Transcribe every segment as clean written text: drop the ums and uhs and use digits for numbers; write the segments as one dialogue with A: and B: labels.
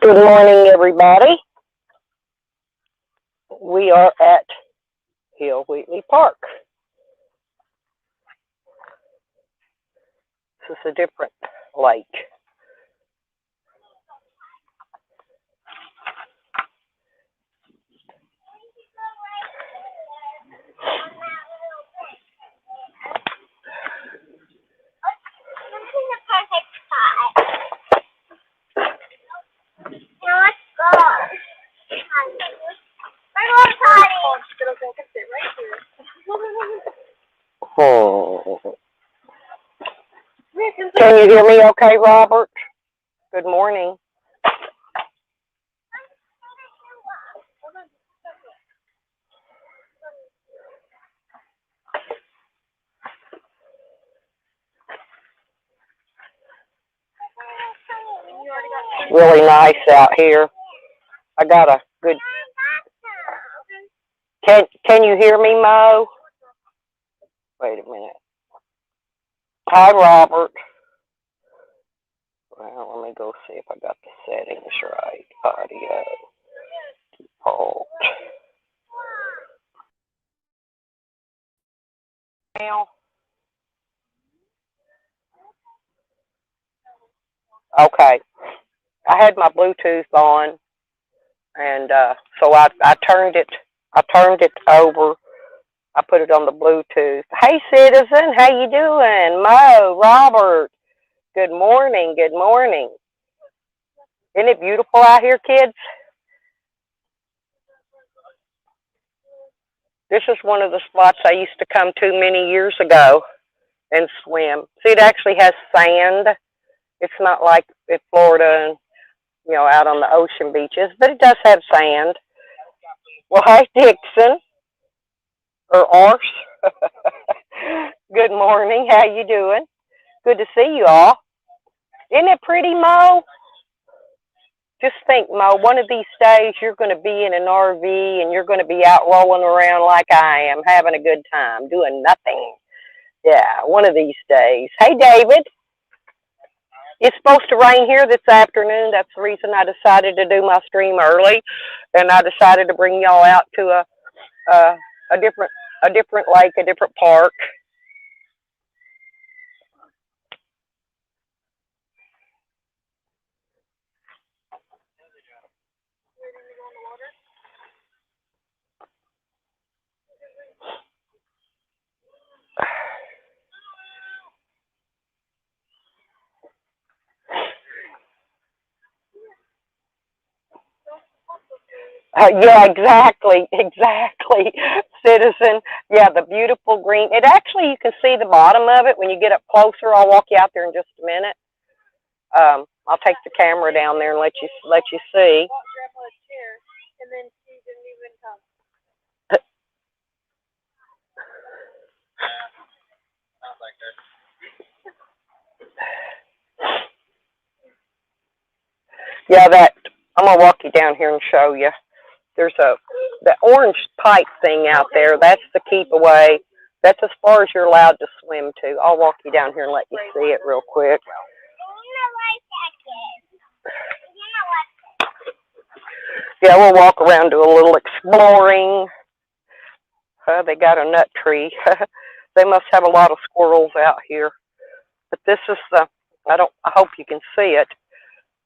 A: Good morning, everybody. We are at Wheatley Park. This is a different lake. Oh. Can you hear me okay, Robert? Good morning. Really nice out here. I got a good. Can you hear me, Mo? Wait a minute. Hi, Robert. Well, let me go see if I got the settings right. Audio. Default. Now. Okay. I had my Bluetooth on, and so I turned it. I turned it over. I put it on the Bluetooth. Hey, citizen, how you doing? Mo, Robert. Good morning. Good morning. Isn't it beautiful out here, kids? This is one of the spots I used to come to many years ago and swim. See, it actually has sand. It's not like in Florida and, out on the ocean beaches, but it does have sand. Well, hi, Dixon, or Arse. Good morning. How you doing? Good to see you all. Isn't it pretty, Mo? Just think, Mo, one of these days you're going to be in an RV and you're going to be out rolling around like I am, having a good time, doing nothing. Yeah, one of these days. Hey, David. It's supposed to rain here this afternoon. That's the reason I decided to do my stream early, and I decided to bring y'all out to a different lake, a different park. Yeah, exactly, citizen. Yeah, the beautiful green. It actually, you can see the bottom of it when you get up closer. I'll walk you out there in just a minute. I'll take the camera down there and let you see. Yeah, I'm gonna walk you down here and show you. There's the orange pipe thing out there. That's the keep away. That's as far as you're allowed to swim to. I'll walk you down here and let you see it real quick. Yeah, we'll walk around, do a little exploring. They got a nut tree. They must have a lot of squirrels out here. But this is I hope you can see it.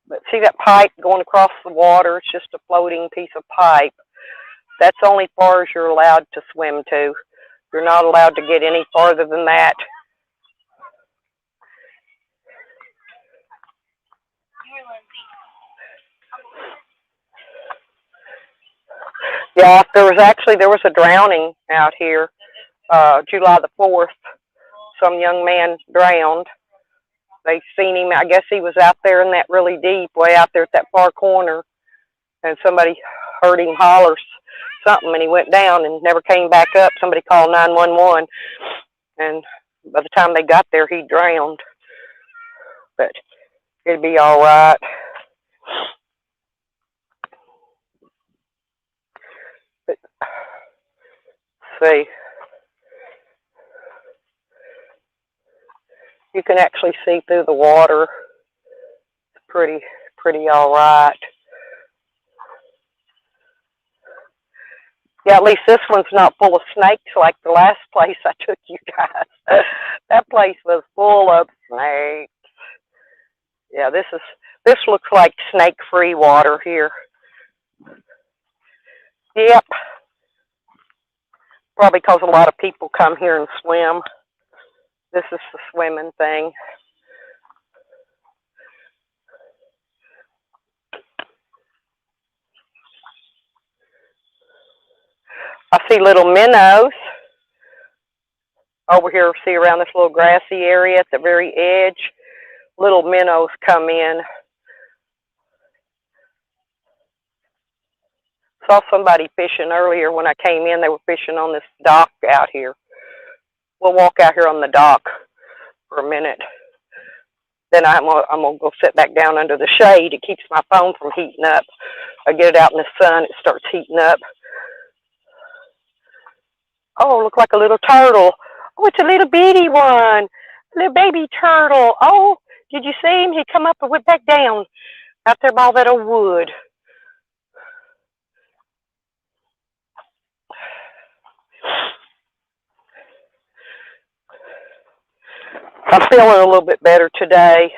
A: But see that pipe going across the water? It's just a floating piece of pipe. That's only far as you're allowed to swim to. You're not allowed to get any farther than that. Yeah, there was a drowning out here, July the 4th. Some young man drowned. They seen him. I guess he was out there in that really deep, way out there at that far corner, and somebody heard him holler something, and he went down and never came back up. Somebody called 911, and by the time they got there, he drowned. But it'd be all right. But, see, you can actually see through the water. It's pretty all right. Yeah, at least this one's not full of snakes like the last place I took you guys. That place was full of snakes. Yeah, this looks like snake-free water here. Yep, probably because a lot of people come here and swim. This is the swimming thing. I see little minnows over here. See around this little grassy area at the very edge. Little minnows come in. Saw somebody fishing earlier when I came in. They were fishing on this dock out here. We'll walk out here on the dock for a minute. Then I'm gonna go sit back down under the shade. It keeps my phone from heating up. I get it out in the sun, it starts heating up. Oh, look like a little turtle. Oh, it's a little bitty one. Little baby turtle. Oh, did you see him? He come up and went back down out there by all that old wood. I'm feeling a little bit better today.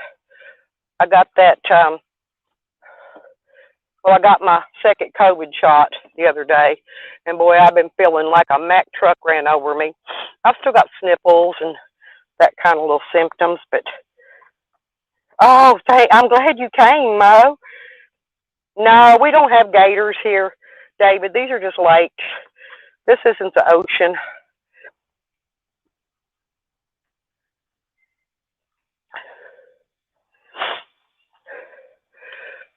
A: I got that, I got my second COVID shot the other day, and boy, I've been feeling like a Mack truck ran over me. I've still got sniffles and that kind of little symptoms, but oh, I'm glad you came, Mo. No, we don't have gators here, David. These are just lakes. This isn't the ocean.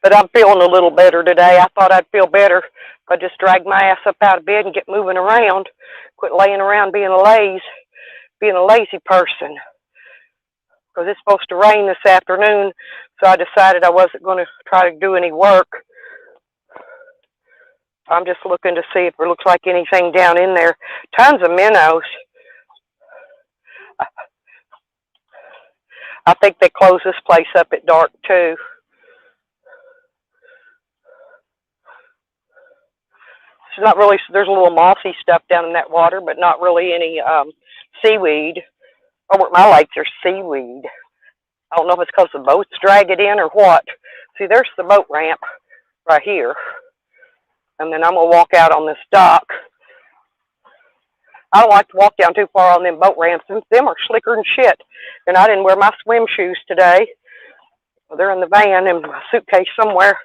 A: But I'm feeling a little better today. I thought I'd feel better if I just drag my ass up out of bed and get moving around. Quit laying around being a lazy person. Because it's supposed to rain this afternoon, so I decided I wasn't going to try to do any work. I'm just looking to see if there looks like anything down in there. Tons of minnows. I think they close this place up at dark too. It's not really, there's a little mossy stuff down in that water, but not really any seaweed. Over at my lake, there's seaweed. I don't know if it's because the boats drag it in or what. See, there's the boat ramp right here. And then I'm going to walk out on this dock. I don't like to walk down too far on them boat ramps. Them are slicker than shit. And I didn't wear my swim shoes today. They're in the van in my suitcase somewhere.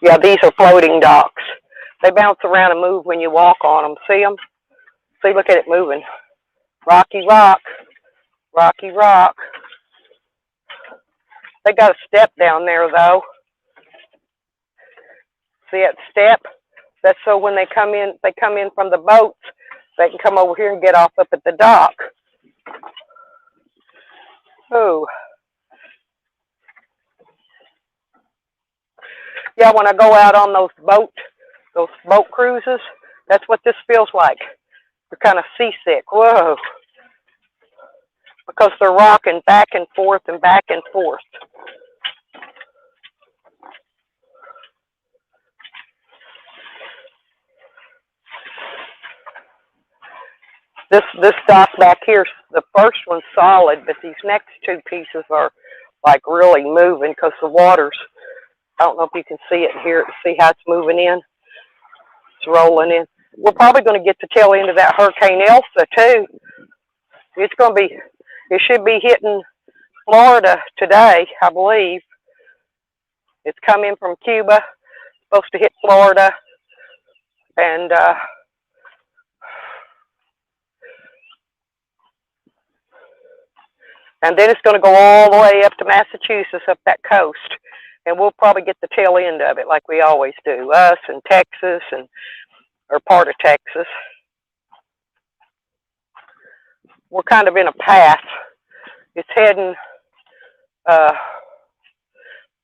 A: Yeah, these are floating docks. They bounce around and move when you walk on them. See them? See, look at it moving. Rocky rock. Rocky rock. They got a step down there, though. See that step? That's so when they come in from the boats, they can come over here and get off up at the dock. Ooh. Yeah, when I go out on those boat cruises, that's what this feels like. You're kind of seasick. Whoa. Because they're rocking back and forth and back and forth. This dock back here, the first one's solid, but these next two pieces are like really moving because the water's, I don't know if you can see it here, see how it's moving in. It's rolling in. We're probably going to get the tail end of that Hurricane Elsa too. It should be hitting Florida today, I believe. It's coming from Cuba, supposed to hit Florida, and then it's going to go all the way up to Massachusetts, up that coast. And we'll probably get the tail end of it like we always do. Us and Texas, or part of Texas. We're kind of in a path. It's heading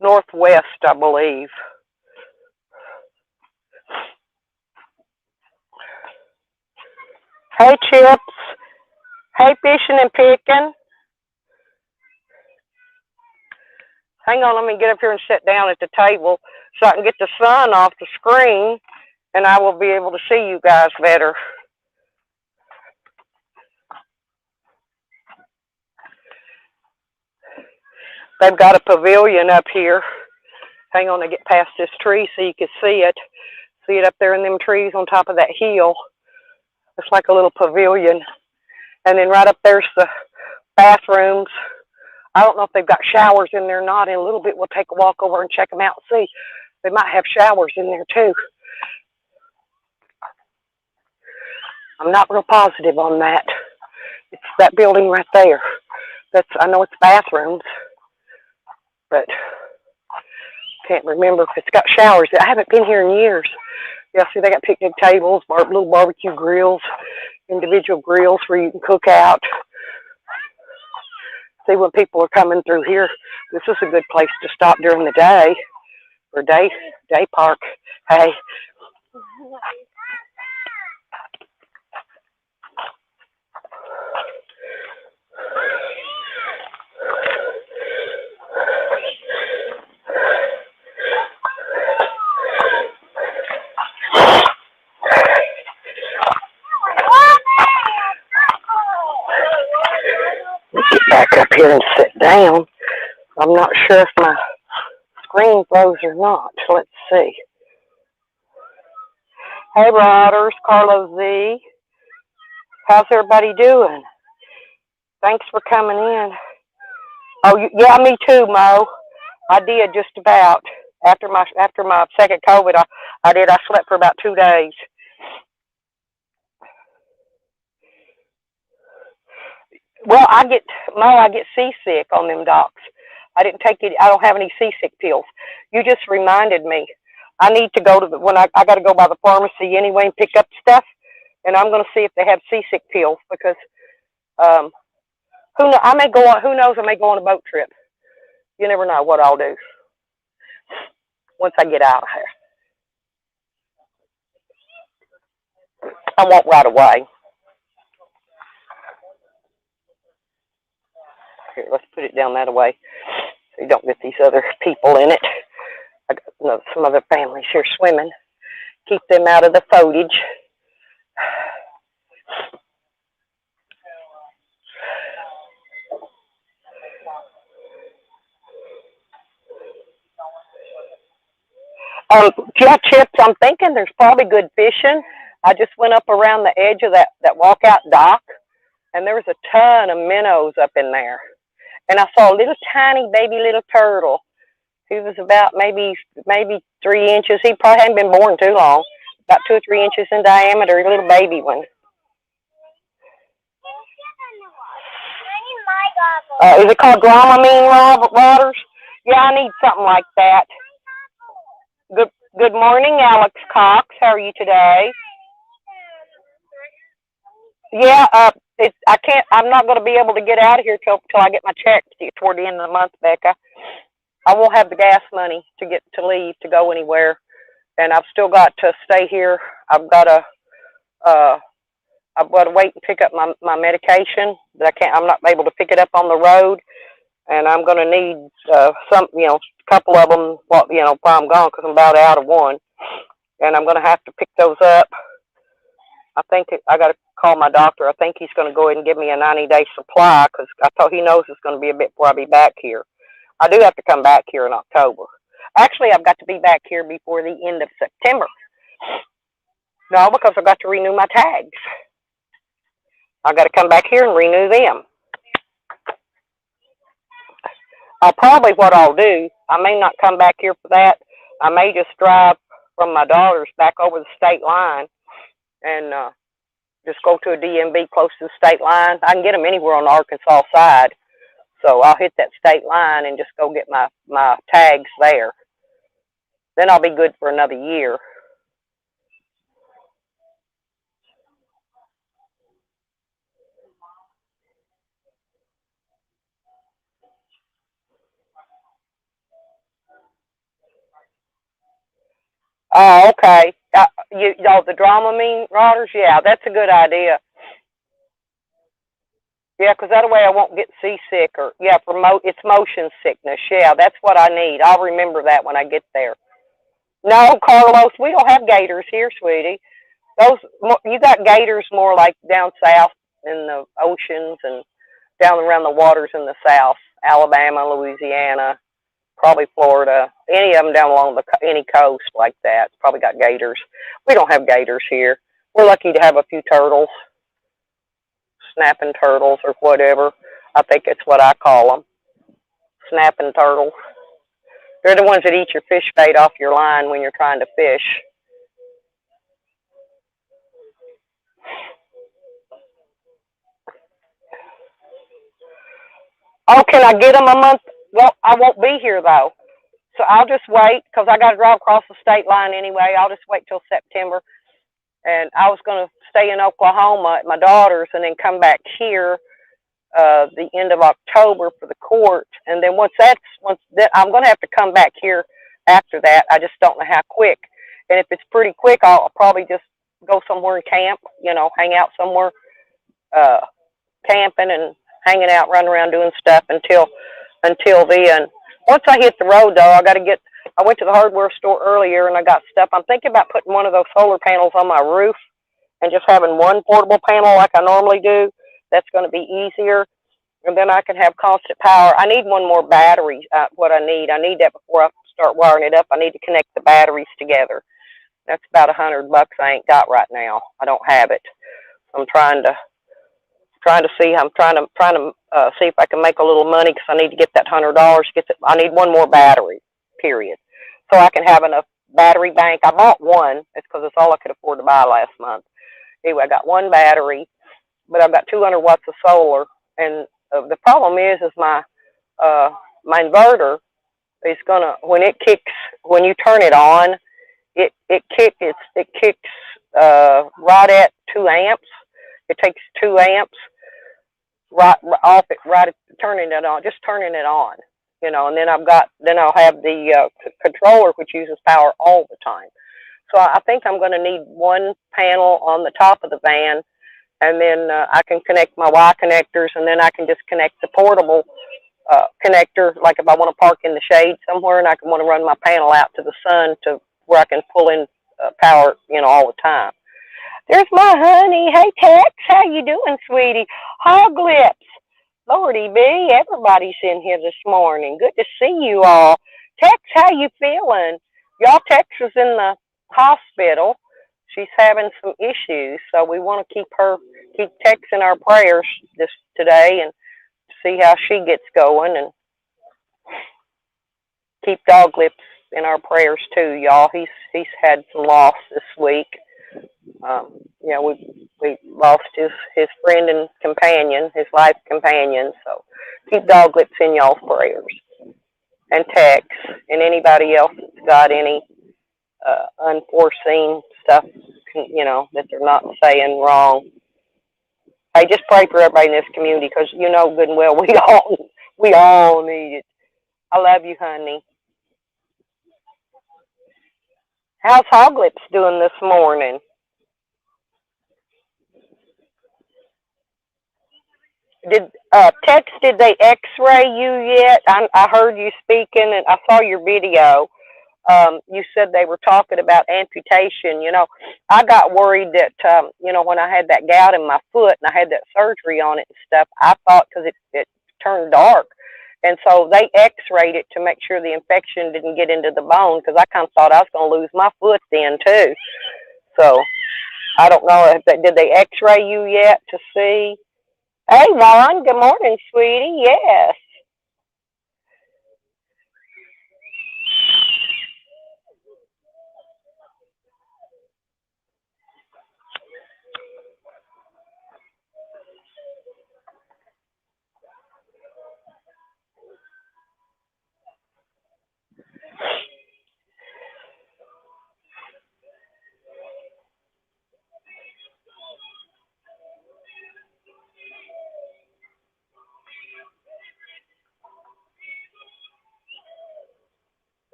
A: northwest, I believe. Hey, Chips. Hey, fishing and picking. Hang on, let me get up here and sit down at the table so I can get the sun off the screen and I will be able to see you guys better. They've got a pavilion up here. Hang on to get past this tree so you can see it. See it up there in them trees on top of that hill. It's like a little pavilion. And then right up there's the bathrooms. I don't know if they've got showers in there or not. In a little bit, we'll take a walk over and check them out and see. They might have showers in there too. I'm not real positive on that. It's that building right there. I know it's bathrooms, but can't remember if it's got showers. I haven't been here in years. Yeah, see, they got picnic tables, little barbecue grills, individual grills where you can cook out. See, when people are coming through here, this is a good place to stop during the day for day park. Hey. Get back up here and sit down. I'm not sure if my screen froze or not. Let's see. Hey, Riders, Carlo Z. How's everybody doing? Thanks for coming in. Oh, yeah, me too, Mo. I did just about. After my second COVID, I did. I slept for about 2 days. Well, I get seasick on them docks. I didn't take it. I don't have any seasick pills. You just reminded me. I need to go to I got to go by the pharmacy anyway and pick up stuff, and I'm going to see if they have seasick pills because who knows? I may go on. Who knows? I may go on a boat trip. You never know what I'll do once I get out of here. I won't right away. Here, let's put it down that way so you don't get these other people in it. I got some other families here swimming. Keep them out of the foliage. Yeah, Chips, I'm thinking there's probably good fishing. I just went up around the edge of that walkout dock, and there was a ton of minnows up in there. And I saw a little tiny baby little turtle. He was about maybe 3 inches. He probably hadn't been born too long. About 2 or 3 inches in diameter, a little baby one. Is it called Dramamine waters? Yeah, I need something like that. Good morning, Alex Cox. How are you today? Yeah, I can't. I'm not going to be able to get out of here till I get my check toward the end of the month, Becca. I won't have the gas money to leave to go anywhere, and I've still got to stay here. I've got to wait and pick up my medication. I'm not able to pick it up on the road, and I'm going to need a couple of them while I'm gone because I'm about out of one, and I'm going to have to pick those up. I think I got to call my doctor. I think he's going to go ahead and give me a 90-day supply because I thought he knows it's going to be a bit before I be back here. I do have to come back here in October. Actually, I've got to be back here before the end of September. No, because I've got to renew my tags. I've got to come back here and renew them. Probably what I'll do, I may not come back here for that. I may just drive from my daughter's back over the state line and just go to a DMV close to the state line. I can get them anywhere on the Arkansas side. So I'll hit that state line and just go get my tags there. Then I'll be good for another year. Oh, okay. The Dramamine rotters? Yeah, that's a good idea. Yeah, 'cause that way I won't get seasick or, yeah, it's motion sickness. Yeah, that's what I need. I'll remember that when I get there. No, Carlos, we don't have gators here, sweetie. You got gators more like down south in the oceans and down around the waters in the south, Alabama, Louisiana, probably Florida, any of them down along any coast like that. Probably got gators. We don't have gators here. We're lucky to have a few turtles, snapping turtles or whatever. I think it's what I call them, snapping turtles. They're the ones that eat your fish bait off your line when you're trying to fish. Oh, can I get them a month? Well, I won't be here though. So I'll just wait because I got to drive across the state line anyway. I'll just wait till September. And I was going to stay in Oklahoma at my daughter's and then come back here the end of October for the court. And then I'm going to have to come back here after that. I just don't know how quick. And if it's pretty quick, I'll probably just go somewhere and camp, hang out somewhere, uh, camping and hanging out, running around doing stuff until then. Once I hit the road, though, I went to the hardware store earlier and I got stuff. I'm thinking about putting one of those solar panels on my roof and just having one portable panel like I normally do. That's going to be easier. And then I can have constant power. I need one more battery, I need that before I start wiring it up. I need to connect the batteries together. That's about $100 I ain't got right now. I don't have it. I'm trying to see. I'm trying to see if I can make a little money because I need to get that $100. I need one more battery, period, so I can have enough battery bank. I bought one. It's because it's all I could afford to buy last month. Anyway, I got one battery, but I've got 200 watts of solar, and the problem is my inverter is gonna when you turn it on, it kicks right at 2 amps. It takes 2 amps right off it, right at turning it on, just turning it on, and then I'll have the controller which uses power all the time. So I think I'm going to need one panel on the top of the van, and then I can connect my Y connectors, and then I can just connect the portable connector, like if I want to park in the shade somewhere, and I can want to run my panel out to the sun to where I can pull in power, all the time. There's my honey. Hey, Tex, how you doing, sweetie? Hog lips. Lordy B, everybody's in here this morning. Good to see you all. Tex, how you feeling? Y'all, Tex is in the hospital. She's having some issues, so we want to keep Tex in our prayers today and see how she gets going, and keep Dog Lips in our prayers too, y'all. He's had some loss this week. We lost his friend and companion, his life companion. So keep Dog Lips in y'all's prayers, and Tex, and anybody else that's got any unforeseen stuff, that they're not saying wrong. Hey, just pray for everybody in this community because you know good and well we all need it. I love you, honey. How's Hog Lips doing this morning? Tex, did they X-ray you yet? I heard you speaking, and I saw your video. You said they were talking about amputation. I got worried that, when I had that gout in my foot and I had that surgery on it and stuff, I thought because it turned dark. And so they X-rayed it to make sure the infection didn't get into the bone because I kind of thought I was going to lose my foot then too. So I don't know did they X-ray you yet to see? Hey, Vaughn, good morning, sweetie. Yes.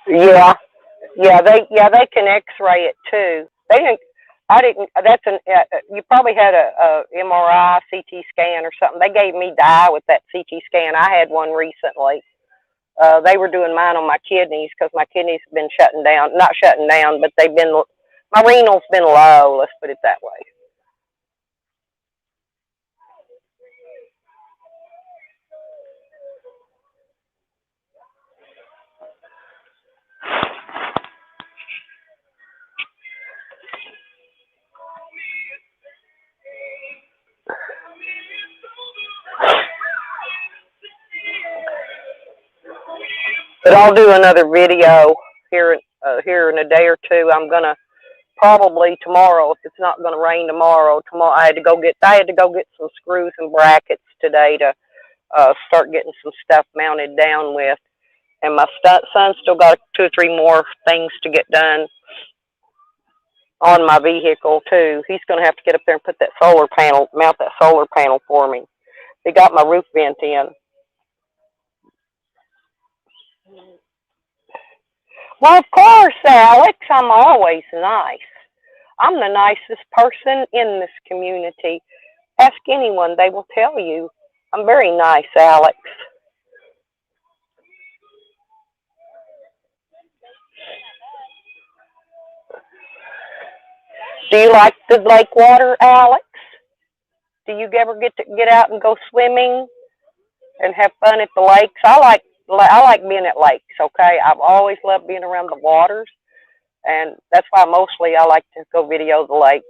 A: Yeah, they can X-ray it too. They didn't. I didn't. That's an. You probably had a MRI, CT scan, or something. They gave me dye with that CT scan. I had one recently. They were doing mine on my kidneys because my kidneys have been shutting down. Not shutting down, but they've been. My renal's been low. Let's put it that way. But I'll do another video here in a day or two. I'm gonna probably tomorrow if it's not gonna rain tomorrow. Tomorrow I had to go get some screws and brackets today to start getting some stuff mounted down with. And my son's still got 2 or 3 more things to get done on my vehicle too. He's gonna have to get up there and put that mount that solar panel for me. He got my roof vent in. Well, of course, Alex, I'm always nice. I'm the nicest person in this community. Ask anyone, they will tell you. I'm very nice, Alex. Do you like the lake water, Alex? Do you ever get to get out and go swimming and have fun at the lakes? I like being at lakes, okay? I've always loved being around the waters, and that's why mostly I like to go video the lakes.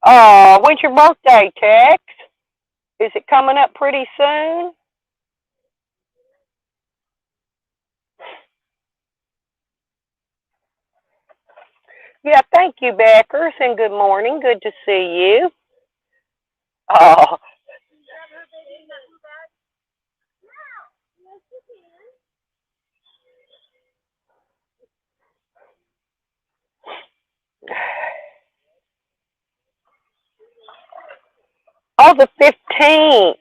A: Oh, when's your birthday, Tex? Is it coming up pretty soon? Yeah, thank you, Beckers, and good morning. Good to see you. Oh, oh, the 15th.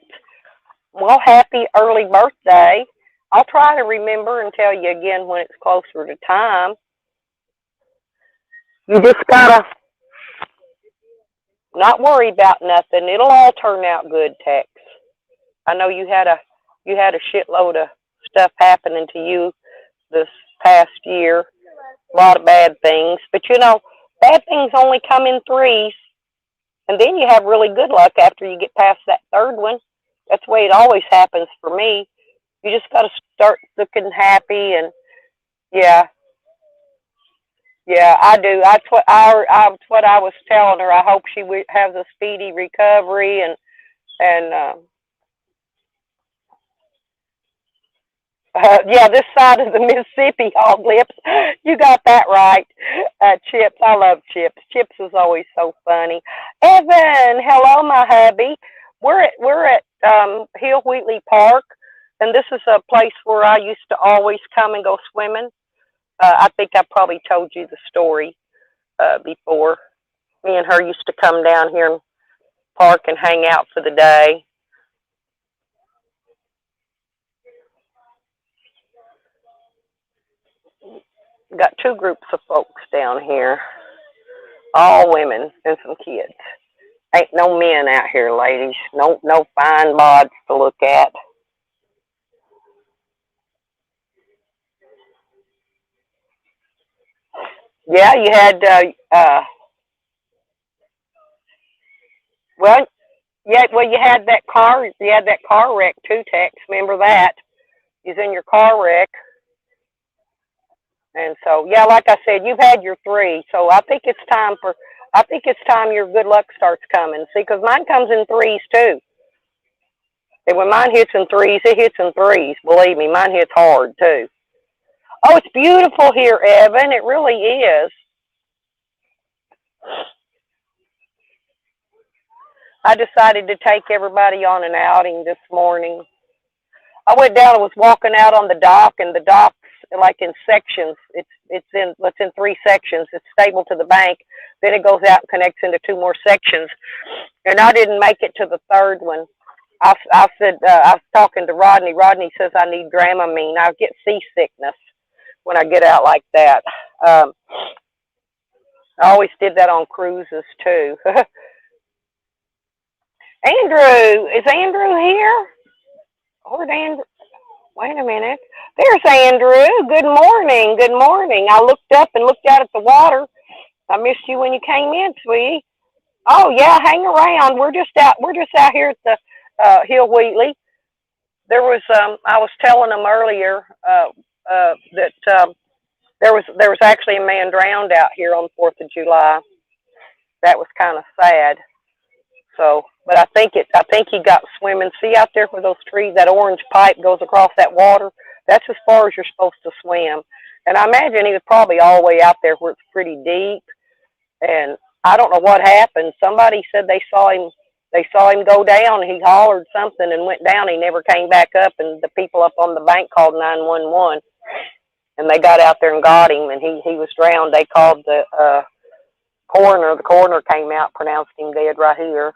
A: Well, happy early birthday. I'll try to remember and tell you again when it's closer to time. You just gotta not worry about nothing. It'll all turn out good, Tex. I know you had a shitload of stuff happening to you this past year. A lot of bad things, but bad things only come in threes, and then you have really good luck after you get past that third one. That's the way it always happens for me. You just got to start looking happy, and yeah, yeah, I do. That's what I was telling her. I hope she has a speedy recovery, and yeah, this side of the Mississippi, hog lips. You got that right. Chips, I love Chips. Chips is always so funny. Evan, hello, my hubby. We're at Hill Wheatley Park, and this is a place where I used to always come and go swimming. I think I probably told you the story before. Me and her used to come down here and park and hang out for the day. Got 2 groups of folks down here, all women and some kids. Ain't no men out here, ladies. No fine bods to look at. Yeah, you had well, yeah, well, you had that car. You had that car wreck too, Tex. Remember that? You was in your car wreck, and so yeah, like I said, you've had your 3. So I think it's time for. I think it's time your good luck starts coming. See, because mine comes in threes too. And when mine hits in threes, it hits in threes. Believe me, mine hits hard too. Oh, it's beautiful here, Evan. It really is. I decided to take everybody on an outing this morning. I went down and was walking out on the dock, and the dock's like in sections. It's in 3 sections. It's stable to the bank. Then it goes out and connects into 2 more sections. And I didn't make it to the third one. I said, I was talking to Rodney. Rodney says I need Dramamine. I get seasickness when I get out like that. Um, I always did that on cruises too. Andrew, is Andrew here? Where'd Andrew? Wait a minute. There's Andrew. Good morning. Good morning. I looked up and looked out at the water. I missed you when you came in, sweetie. Oh yeah, hang around. We're just out. We're just out here at the Hill Wheatley. There was I was telling them earlier that there was actually a man drowned out here on the 4th of July. That was kind of sad. So, but I think he got swimming. See out there where those trees, that orange pipe goes across that water. That's as far as you're supposed to swim. And I imagine he was probably all the way out there where it's pretty deep. And I don't know what happened. Somebody said they saw him. They saw him go down. He hollered something and went down. He never came back up. And the people up on the bank called 911. And they got out there and got him. And he was drowned. They called the coroner. The coroner came out, pronounced him dead right here.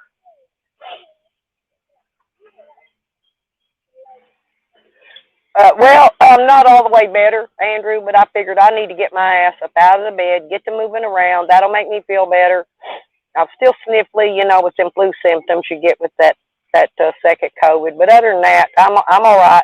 A: Well, I'm not all the way better, Andrew, but I figured I need to get my ass up out of the bed, get to moving around. That'll make me feel better. I'm still sniffly, with them flu symptoms you get with that second COVID. But other than that, I'm all right.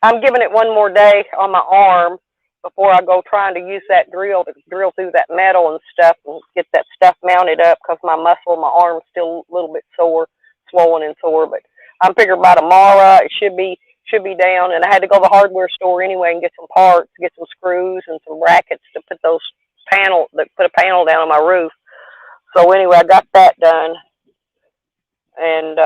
A: I'm giving it one more day on my arm before I go trying to use that drill to drill through that metal and stuff and get that stuff mounted up because my muscle, my arm's still a little bit sore, swollen and sore. But I'm figuring by tomorrow it should be down. And I had to go to the hardware store anyway and get some parts, get some screws and some brackets to put put a panel down on my roof. So anyway, I got that done. And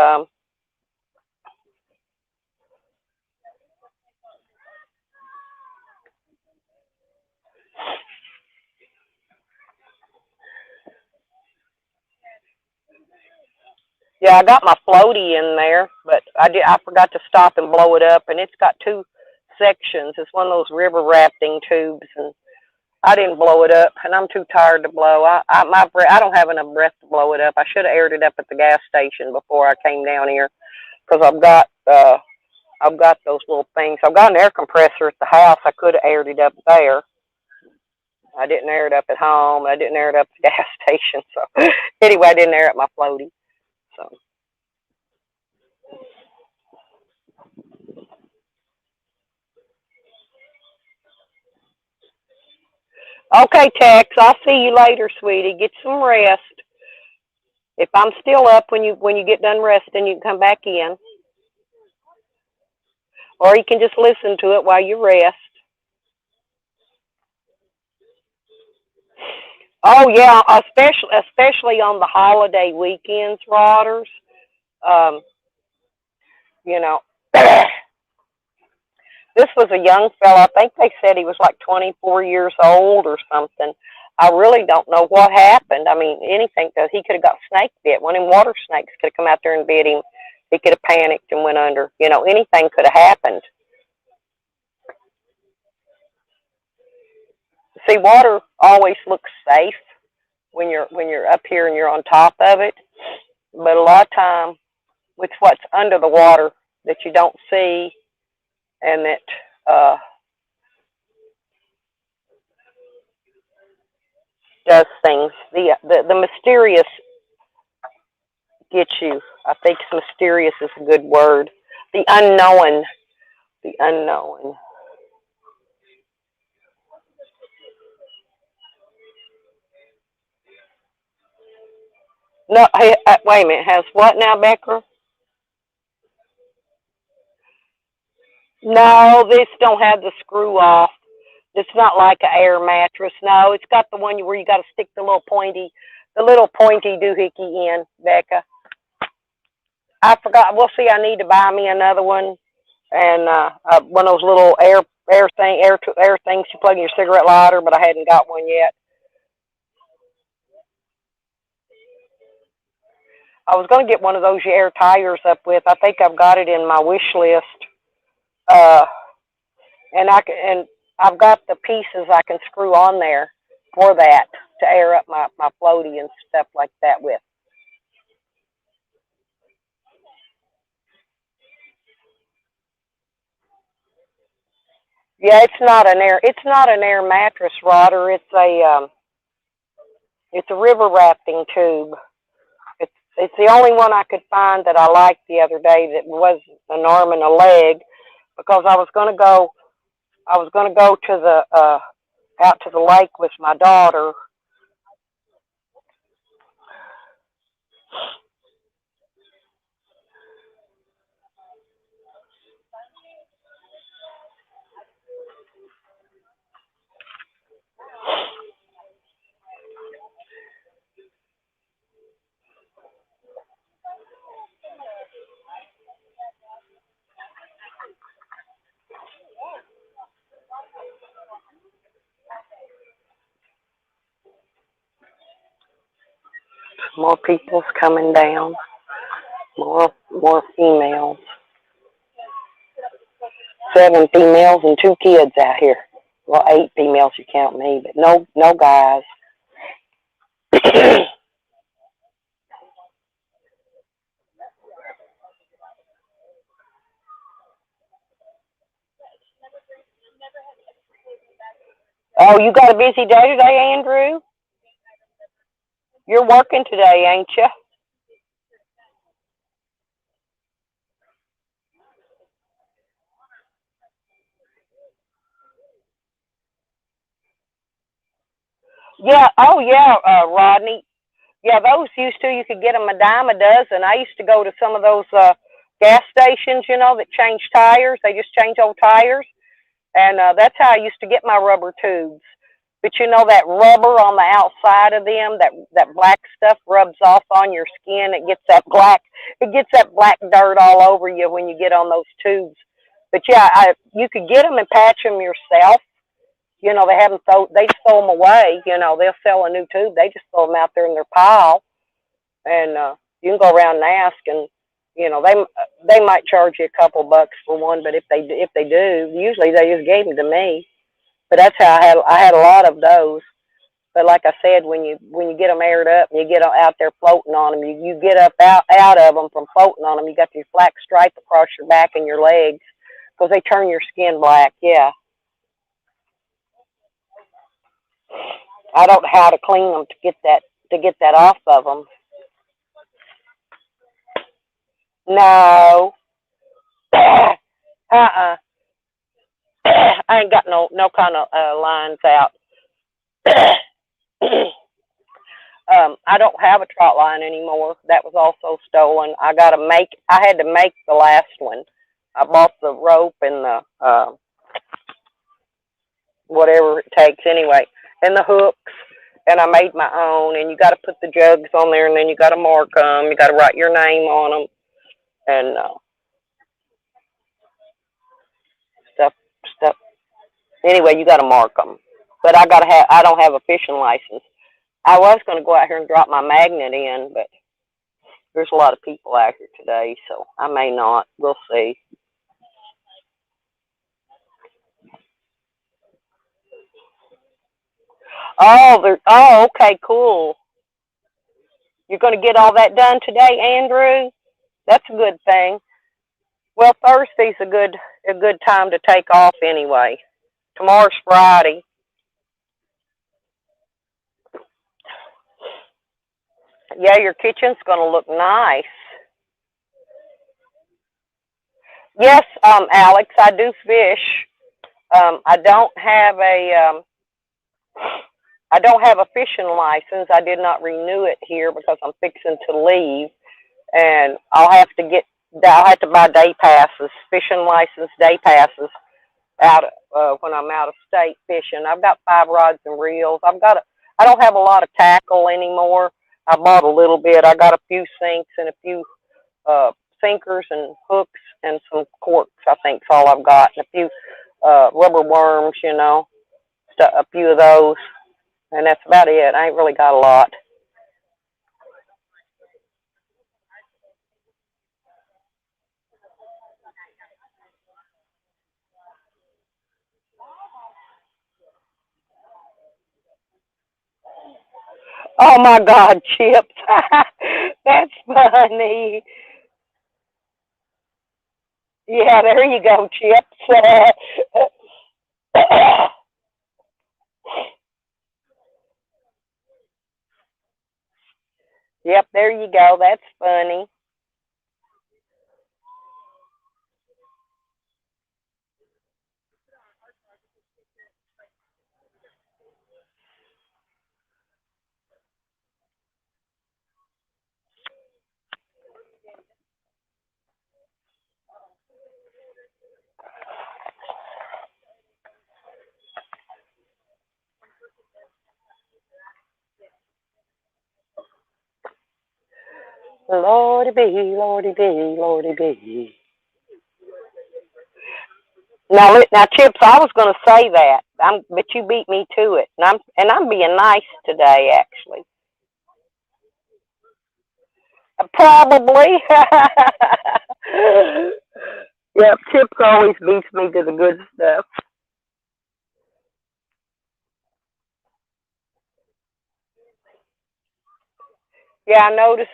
A: yeah, I got my floaty in there, but I forgot to stop and blow it up, and it's got two sections. It's one of those river rafting tubes, and I didn't blow it up, and I'm too tired to blow. I don't have enough breath to blow it up. I should have aired it up at the gas station before I came down here, because I've got those little things. I've got an air compressor at the house. I could have aired it up there. I didn't air it up at home. I didn't air it up at the gas station. So anyway, I didn't air it my floaty. So. Okay, Tex. I'll see you later, sweetie. Get some rest. If I'm still up when you get done resting, you can come back in, or you can just listen to it while you rest. Oh yeah, especially on the holiday weekends, Rodders. Um, you know, this was a young fella. I think they said he was like 24 years old or something. I really don't know what happened. I mean, anything, because he could have got snake bit. One of them water snakes could have come out there and bit him. He could have panicked and went under. Anything could have happened. See, water always looks safe when you're up here and you're on top of it, but a lot of time with what's under the water that you don't see and that does things. The mysterious gets you. I think mysterious is a good word. The unknown. The unknown. No, hey, wait a minute. Has what now, Becker? No, this don't have the screw off. It's not like an air mattress. No, it's got the one where you got to stick the little pointy doohickey in, Becca. I forgot. We'll see. I need to buy me another one, and one of those little air things you plug in your cigarette lighter. But I hadn't got one yet. I was going to get one of those you air tires up with. I think I've got it in my wish list. Uh, and I've got the pieces I can screw on there for that to air up my floaty and stuff like that with. Yeah, it's not an air mattress rotter. It's a river rafting tube. It's the only one I could find that I liked the other day that was an arm and a leg because I was gonna go to the out to the lake with my daughter. More people's coming down. More females. 7 females and 2 kids out here. Well, 8 females if you count me, but no guys. Oh, you got a busy day today, Andrew? You're working today, ain't you? Yeah. Oh, yeah, Rodney. Yeah, those used to. You could get them a dime a dozen. I used to go to some of those gas stations, that change tires. They just change old tires, and that's how I used to get my rubber tubes. But that rubber on the outside of them, that black stuff rubs off on your skin. It gets that black dirt all over you when you get on those tubes. But yeah, you could get them and patch them yourself. They haven't they just throw them away. They'll sell a new tube. They just throw them out there in their pile, and you can go around and ask, and they might charge you a couple bucks for one. But if they do, usually they just gave them to me. But that's how I had a lot of those. But like I said, when you get them aired up and you get out there floating on them, you get up out of them from floating on them. You got your black stripe across your back and your legs because they turn your skin black. Yeah, I don't know how to clean them to get that off of them. No, uh-uh. I ain't got no kind of lines out. I don't have a trot line anymore. That was also stolen. I had to make the last one. I bought the rope and the whatever it takes anyway, and the hooks, and I made my own. And you got to put the jugs on there, and then you got to mark them. You got to write your name on them and stuff stuff. Anyway, you got to mark them. But I don't have a fishing license. I was going to go out here and drop my magnet in, but there's a lot of people out here today, so I may not. We'll see. Okay, cool. You're going to get all that done today, Andrew? That's a good thing. Well, Thursday's a good time to take off anyway. Tomorrow's Friday. Yeah, your kitchen's going to look nice. Yes, Alex, I do fish. I don't have a fishing license. I did not renew it here because I'm fixing to leave, and I'll have to buy day passes, fishing license day passes out when I'm out of state fishing. I've got 5 rods and reels. I don't have a lot of tackle anymore. I bought a little bit. I got a few sinks and a few uh, sinkers and hooks and some corks. I think's all I've got, and a few rubber worms. A few of those, and that's about it. I ain't really got a lot. Oh my God, chips! That's funny. Yeah, there you go, chips. Yep, there you go. That's funny. Lordy be, Lordy be, Lordy be. Now, Chips. I was going to say that, but you beat me to it, and I'm being nice today, actually. Probably. Yep, Chips always beats me to the good stuff. Yeah, I noticed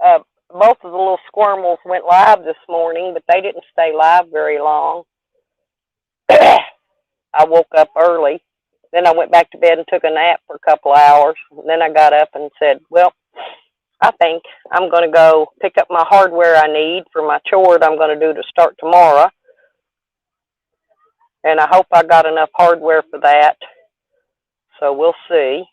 A: uh, both of the little squirmels went live this morning, but they didn't stay live very long. I woke up early. Then I went back to bed and took a nap for a couple hours. Then I got up and said, well, I think I'm going to go pick up my hardware I need for my chore that I'm going to do to start tomorrow. And I hope I got enough hardware for that. So we'll see.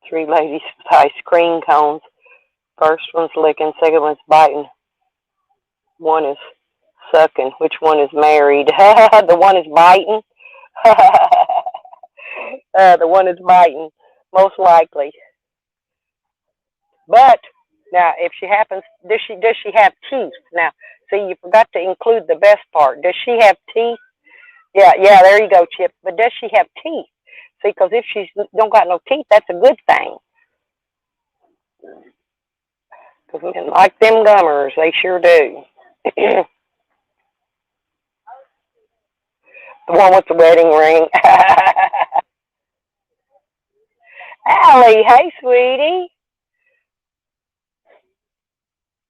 A: Three ladies with ice cream cones. First one's licking, second one's biting. One is sucking. Which one is married? The one is biting. The one is biting, most likely. But now, if she happens, does she have teeth? Now, see, you forgot to include the best part. Does she have teeth? Yeah, yeah. There you go, Chip. But does she have teeth? See, because if she don't got no teeth, that's a good thing. Because men like them gummers, they sure do. The one with the wedding ring. Allie, hey, sweetie.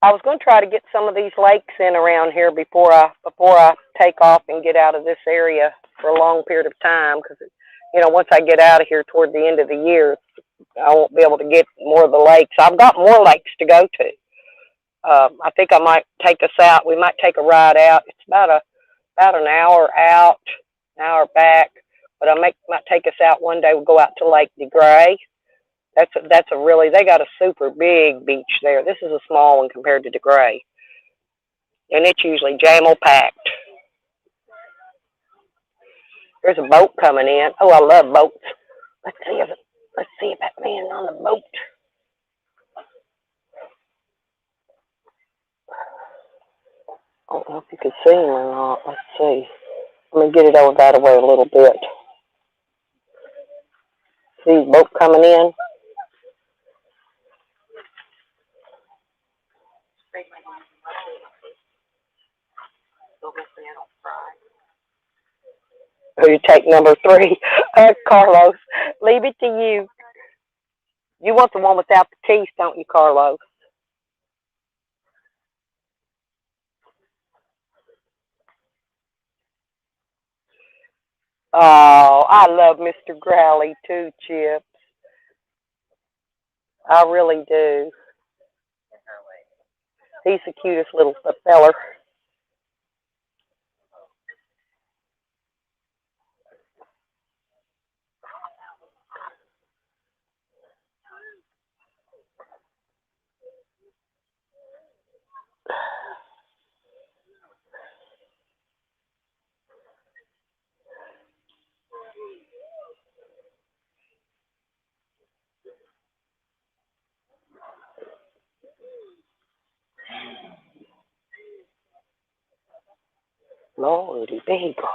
A: I was going to try to get some of these lakes in around here before I take off and get out of this area for a long period of time. Because once I get out of here toward the end of the year, I won't be able to get more of the lakes. I've got more lakes to go to. I think I might take us out. We might take a ride out. It's about an hour out, an hour back. But might take us out one day. We'll go out to Lake DeGray. That's a really, they got a super big beach there. This is a small one compared to DeGray, and it's usually jamel packed. There's a boat coming in. Oh, I love boats. Let's see if that man on the boat. I don't know if you can see him or not. Let's see. Let me get it over that way a little bit. See his boat coming in. Who you take number 3? Carlos. Leave it to you. You want the one without the teeth, don't you, Carlos? Oh, I love Mr. Growly too, Chip. I really do. He's the cutest little feller. Lordy, big girl.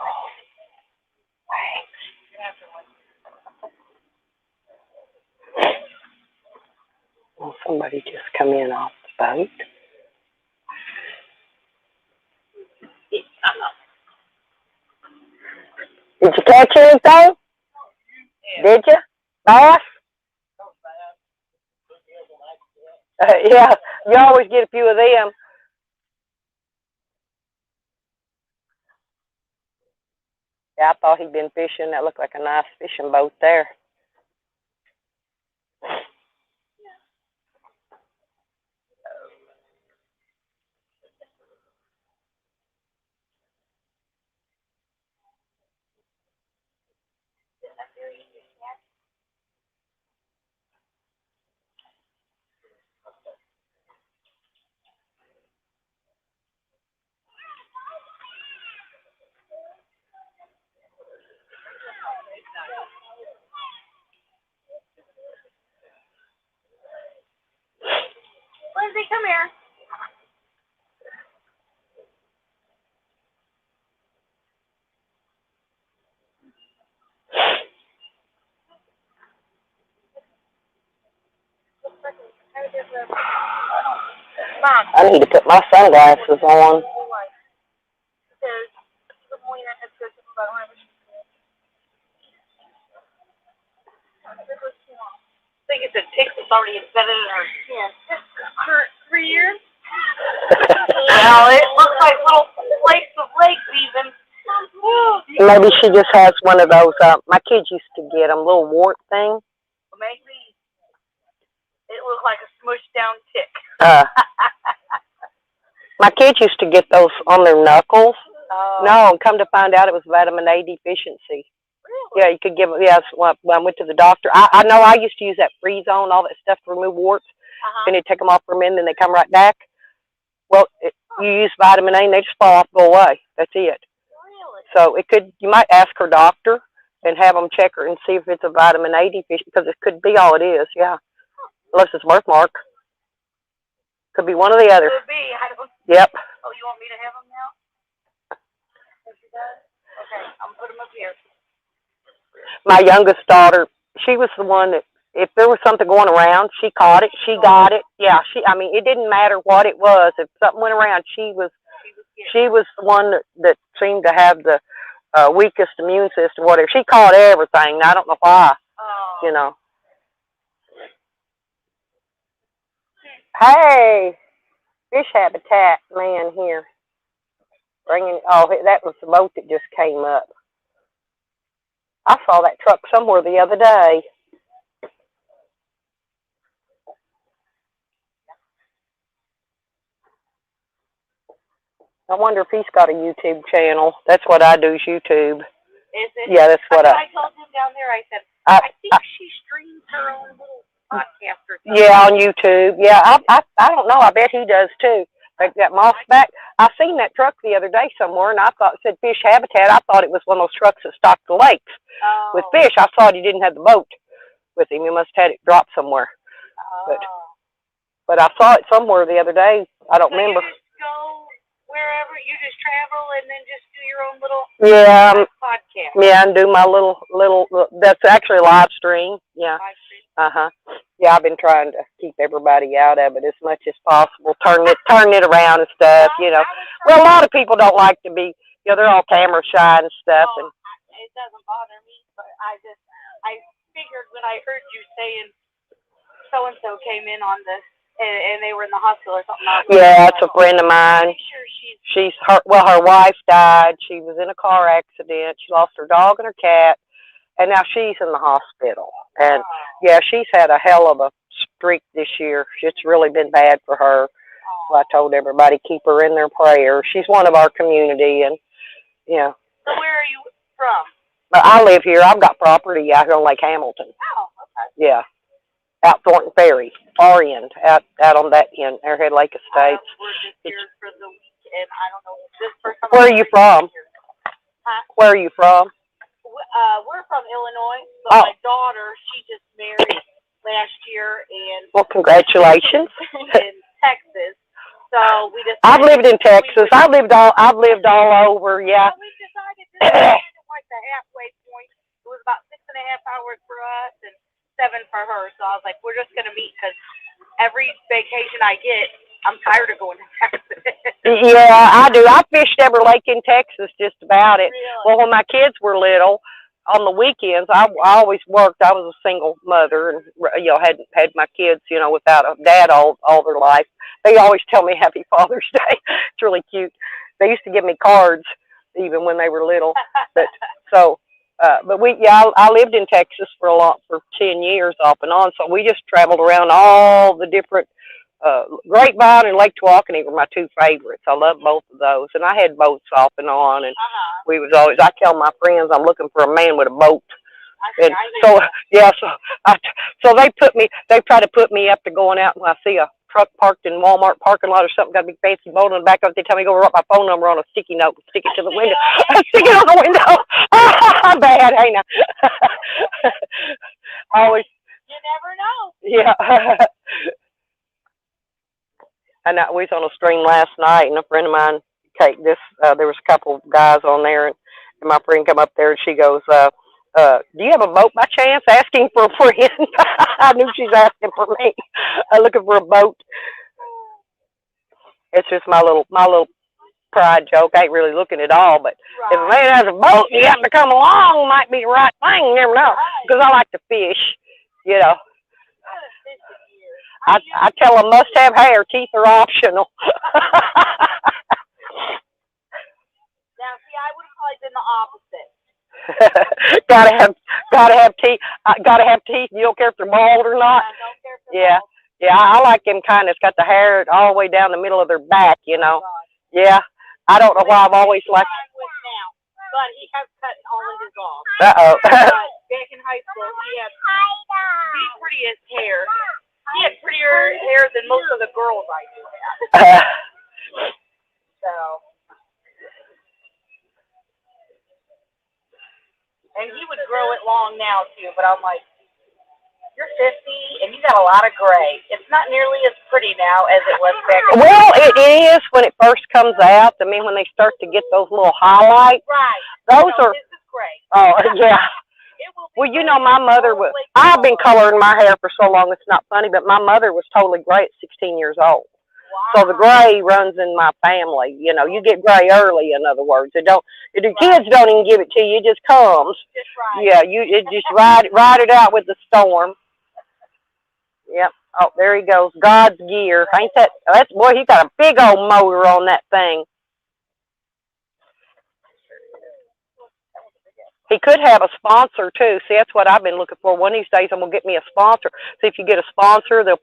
A: Well, somebody just come in off the boat. Did you catch anything? Did you? Bass? Yeah, you always get a few of them. Yeah, I thought he'd been fishing. That looked like a nice fishing boat there.
B: Lindsay, come here. Mom.
A: I need to put my sunglasses on.
B: I think it's a tick that's already embedded in her skin. For 3 years? Well, it looks like little flakes of legs even.
A: Maybe she just has one of those. My kids used to get them, little wart thing.
B: Maybe it looks like a smushed down tick.
A: My kids used to get those on their knuckles.
B: Oh.
A: No, and come to find out it was vitamin A deficiency.
B: Really?
A: Yeah, you could give them. Yeah, when I went to the doctor, I know I used to use that free zone, all that stuff to remove warts. Then they take them off for a minute, then they come right back. Well, you use vitamin A, and they just fall off, go away. That's it.
B: Really?
A: So it could. You might ask her doctor and have them check her and see if it's a vitamin A deficiency, because it could be all it is. Yeah, unless it's birthmark. Could be one or the other.
B: Could be. I don't.
A: Yep.
B: Oh, you want me to have them now? Yes, she does. Okay, I'm gonna put them up here.
A: My youngest daughter, she was the one that, if there was something going around, she caught it, she got it. Yeah, I mean, it didn't matter what it was. If something went around, she was the one that seemed to have the weakest immune system, whatever. She caught everything. I don't know why, you know. Hey, fish habitat man here. That was the boat that just came up. I saw that truck somewhere the other day. I wonder if he's got a YouTube channel. That's what I do, is YouTube.
B: Is it?
A: Yeah, that's what
B: I told him down there, I said, I think she streams her own little podcast or something.
A: Yeah, on YouTube. Yeah, I don't know. I bet he does too. Like that moss back. I seen that truck the other day somewhere, and I thought it said Fish Habitat. I thought it was one of those trucks that stocked the lakes with fish. I thought he didn't have the boat with him. He must have had it dropped somewhere. But I saw it somewhere the other day. I don't remember.
B: You just go wherever, you just travel and then just do your own little podcast.
A: Yeah, and do my little. That's actually a live stream. Yeah. Yeah, I've been trying to keep everybody out of it as much as possible. Turn it around and stuff. You know. Well, a lot of people don't like to be. You know, they're all camera shy and stuff. And
B: it doesn't bother me, but I figured when I heard you saying so and so came in on this. And they were in the hospital or something.
A: Yeah, it's a friend of mine. Her wife died. She was in a car accident. She lost her dog and her cat, and now she's in the hospital. And yeah, she's had a hell of a streak this year. It's really been bad for her. So I told everybody keep her in their prayers. She's one of our community, and yeah.
B: So where are you from?
A: I live here. I've got property out here on Lake Hamilton.
B: Oh, okay.
A: Yeah. Out Thornton Ferry, far end, out on that end, Airhead Lake Estates.
B: We're just here for the week, and I don't know this person.
A: Where are you from?
B: Huh?
A: Where are you from?
B: We're from Illinois, but my daughter, she just married last year, and
A: well, congratulations.
B: In Texas, so we just.
A: I've lived in Texas. I've lived all over. Yeah.
B: So we decided this is like the halfway point. It was about 6.5 hours for us, and 7 for her. So I was like, we're just going to meet because every vacation I get, I'm tired of going to Texas.
A: Yeah, I do. I fished every lake in Texas, just about it.
B: Really?
A: Well, when my kids were little, on the weekends, I always worked. I was a single mother, and had my kids, without a dad all their life. They always tell me Happy Father's Day. It's really cute. They used to give me cards even when they were little. But so, I lived in Texas for 10 years off and on. So we just traveled around all the different. Grapevine and Lake Tawakoni were my two favorites. I love both of those, and I had boats off and on, and we was always. I tell my friends I'm looking for a man with a boat, and so so they try to put me up to going out when I see a truck parked in Walmart parking lot or something, got a big fancy boat on the back of it. They tell me to go write my phone number on a sticky note and stick it to the window. Stick it on the window. I'm bad, ain't I? Always.
B: You never know.
A: Yeah. And we was on a stream last night, and a friend of mine, Kate, there was a couple guys on there, and my friend come up there, and she goes, do you have a boat by chance? Asking for a friend. I knew she's asking for me. Looking for a boat. It's just my little pride joke. I ain't really looking at all, but if a man has a boat and you happen to come along, might be the right thing. You never know. Because I like to fish, I tell them must have hair, teeth are optional.
B: Now, see, I would have probably been the opposite.
A: gotta have teeth. Gotta have teeth. You don't care if they're bald or not.
B: I don't care if they're bald.
A: Yeah. I like them kind that's got the hair all the way down the middle of their back. Yeah. I don't know why I've always liked.
B: But he has cut all of his off.
A: Uh-oh.
B: Back in high school, he had the prettiest hair. He had prettier hair than most of the girls I knew had. So. And he would grow it long now, too. But I'm like, you're 50, and you got a lot of gray. It's not nearly as pretty now as it was back then.
A: Well, it is when it first comes out. I mean, when they start to get those little highlights.
B: Right.
A: Those are.
B: This is gray.
A: Oh, yeah. Well, my mother was. I've been coloring my hair for so long, it's not funny, but my mother was totally gray at 16 years old.
B: Wow.
A: So the gray runs in my family. You get gray early, in other words. The kids don't even give it to you, it just comes.
B: Just right.
A: Yeah, it just ride it out with the storm. Yep. Oh, there he goes. God's gear. Ain't that's boy, he got a big old motor on that thing. He could have a sponsor, too. See, that's what I've been looking for. One of these days, I'm going to get me a sponsor. See, if you get a sponsor, so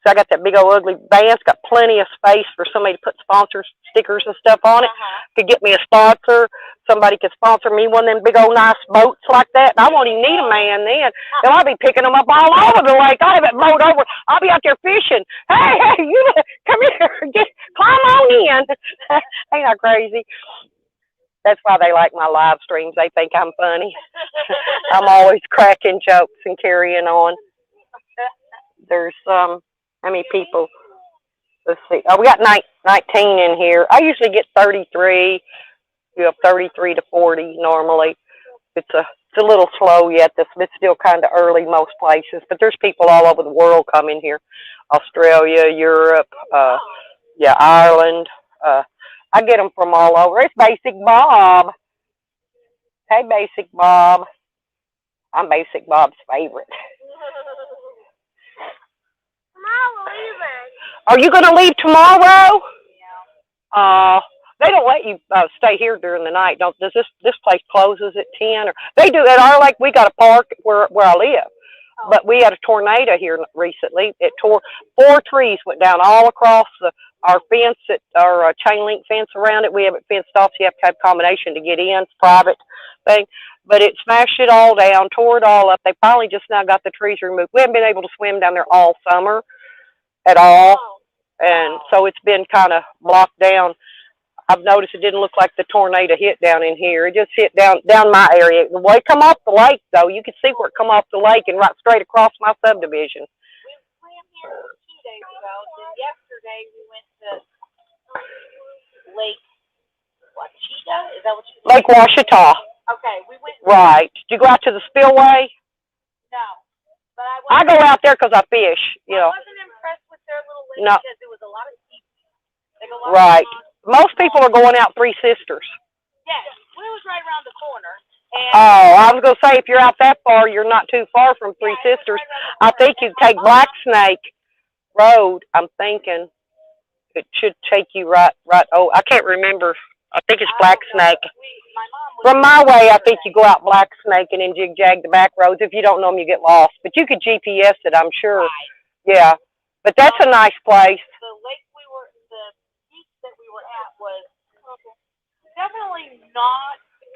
A: I got that big old ugly van. It's got plenty of space for somebody to put sponsor stickers and stuff on it. Could get me a sponsor. Somebody could sponsor me one of them big old nice boats like that. And I won't even need a man then. And I'll be picking them up all over the lake. I'll have that boat over. I'll be out there fishing. Hey, you come here. Just climb on in. Ain't I crazy? That's why they like my live streams. They think I'm funny. I'm always cracking jokes and carrying on. There's how many people? Let's see. Oh, we got 19 in here. I usually get 33. 33 to 40 normally. It's a little slow yet. It's still kind of early most places. But there's people all over the world coming here. Australia, Europe, Ireland. I get them from all over. It's Basic Bob. Hey, Basic Bob. I'm Basic Bob's favorite.
B: Tomorrow we're leaving.
A: Are you going to leave tomorrow?
B: Yeah.
A: They don't let you stay here during the night. Does this place closes at 10? Or they do at our lake. We got a park where I live. But we had a tornado here recently. It tore 4 trees, went down all across our fence, our chain link fence around it. We have it fenced off, so you have to have a combination to get in. It's a private thing. But it smashed it all down, tore it all up. They finally just now got the trees removed. We haven't been able to swim down there all summer at all. And so it's been kind of blocked down. I've noticed it didn't look like the tornado hit down in here. It just hit down my area. The way it come off the lake, though, you could see where it come off the lake and right straight across my subdivision.
B: We swam here 2 days ago. Then yesterday we went to Lake Wachita. Is that what you mean?
A: Lake Washita.
B: Okay, we went.
A: Right. Did you go out to the spillway?
B: No, but
A: I go out there because I fish.
B: I wasn't impressed with their little lake because there was a lot of steep
A: Right. Most people are going out Three Sisters.
B: Yes, we was right around the corner. And
A: Oh, I was going to say, if you're out that far, you're not too far from Three Sisters. I think you take Black Snake Road. I'm thinking it should take you right. Oh, I can't remember. I think it's Black Snake. From my way, I think you go out Black Snake and then jig-jag the back roads. If you don't know them, you get lost. But you could GPS it, I'm sure. Yeah. But that's a nice place.
B: The lake the beach that we were at was definitely not.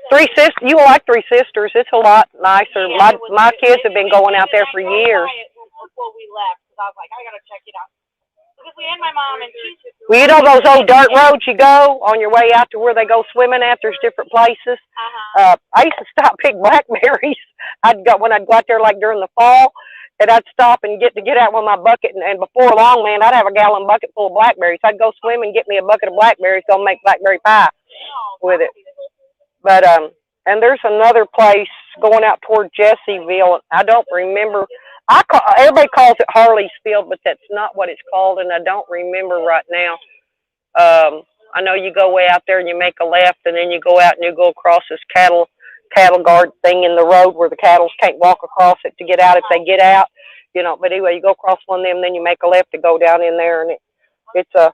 A: Three Sisters, you like Three Sisters. It's a lot nicer. My kids have been going out there for years.
B: Before we left, because I was like, I gotta check it out. Because we had my mom and she's.
A: Well, you know those old dirt roads you go on your way out to where they go swimming at? There's different places. I used to stop pick blackberries. When I'd go out there like during the fall, and I'd stop and get out with my bucket, and before long, man, I'd have a gallon bucket full of blackberries. I'd go swim and get me a bucket of blackberries, go make blackberry pie with it. But and there's another place going out toward Jessieville. I don't remember. Everybody calls it Harley's Field, but that's not what it's called, and I don't remember right now. I know you go way out there and you make a left, and then you go out and you go across this cattle guard thing in the road where the cattle can't walk across it to get out if they get out, you know. But anyway, you go across one of them, then you make a left to go down in there, and it's a.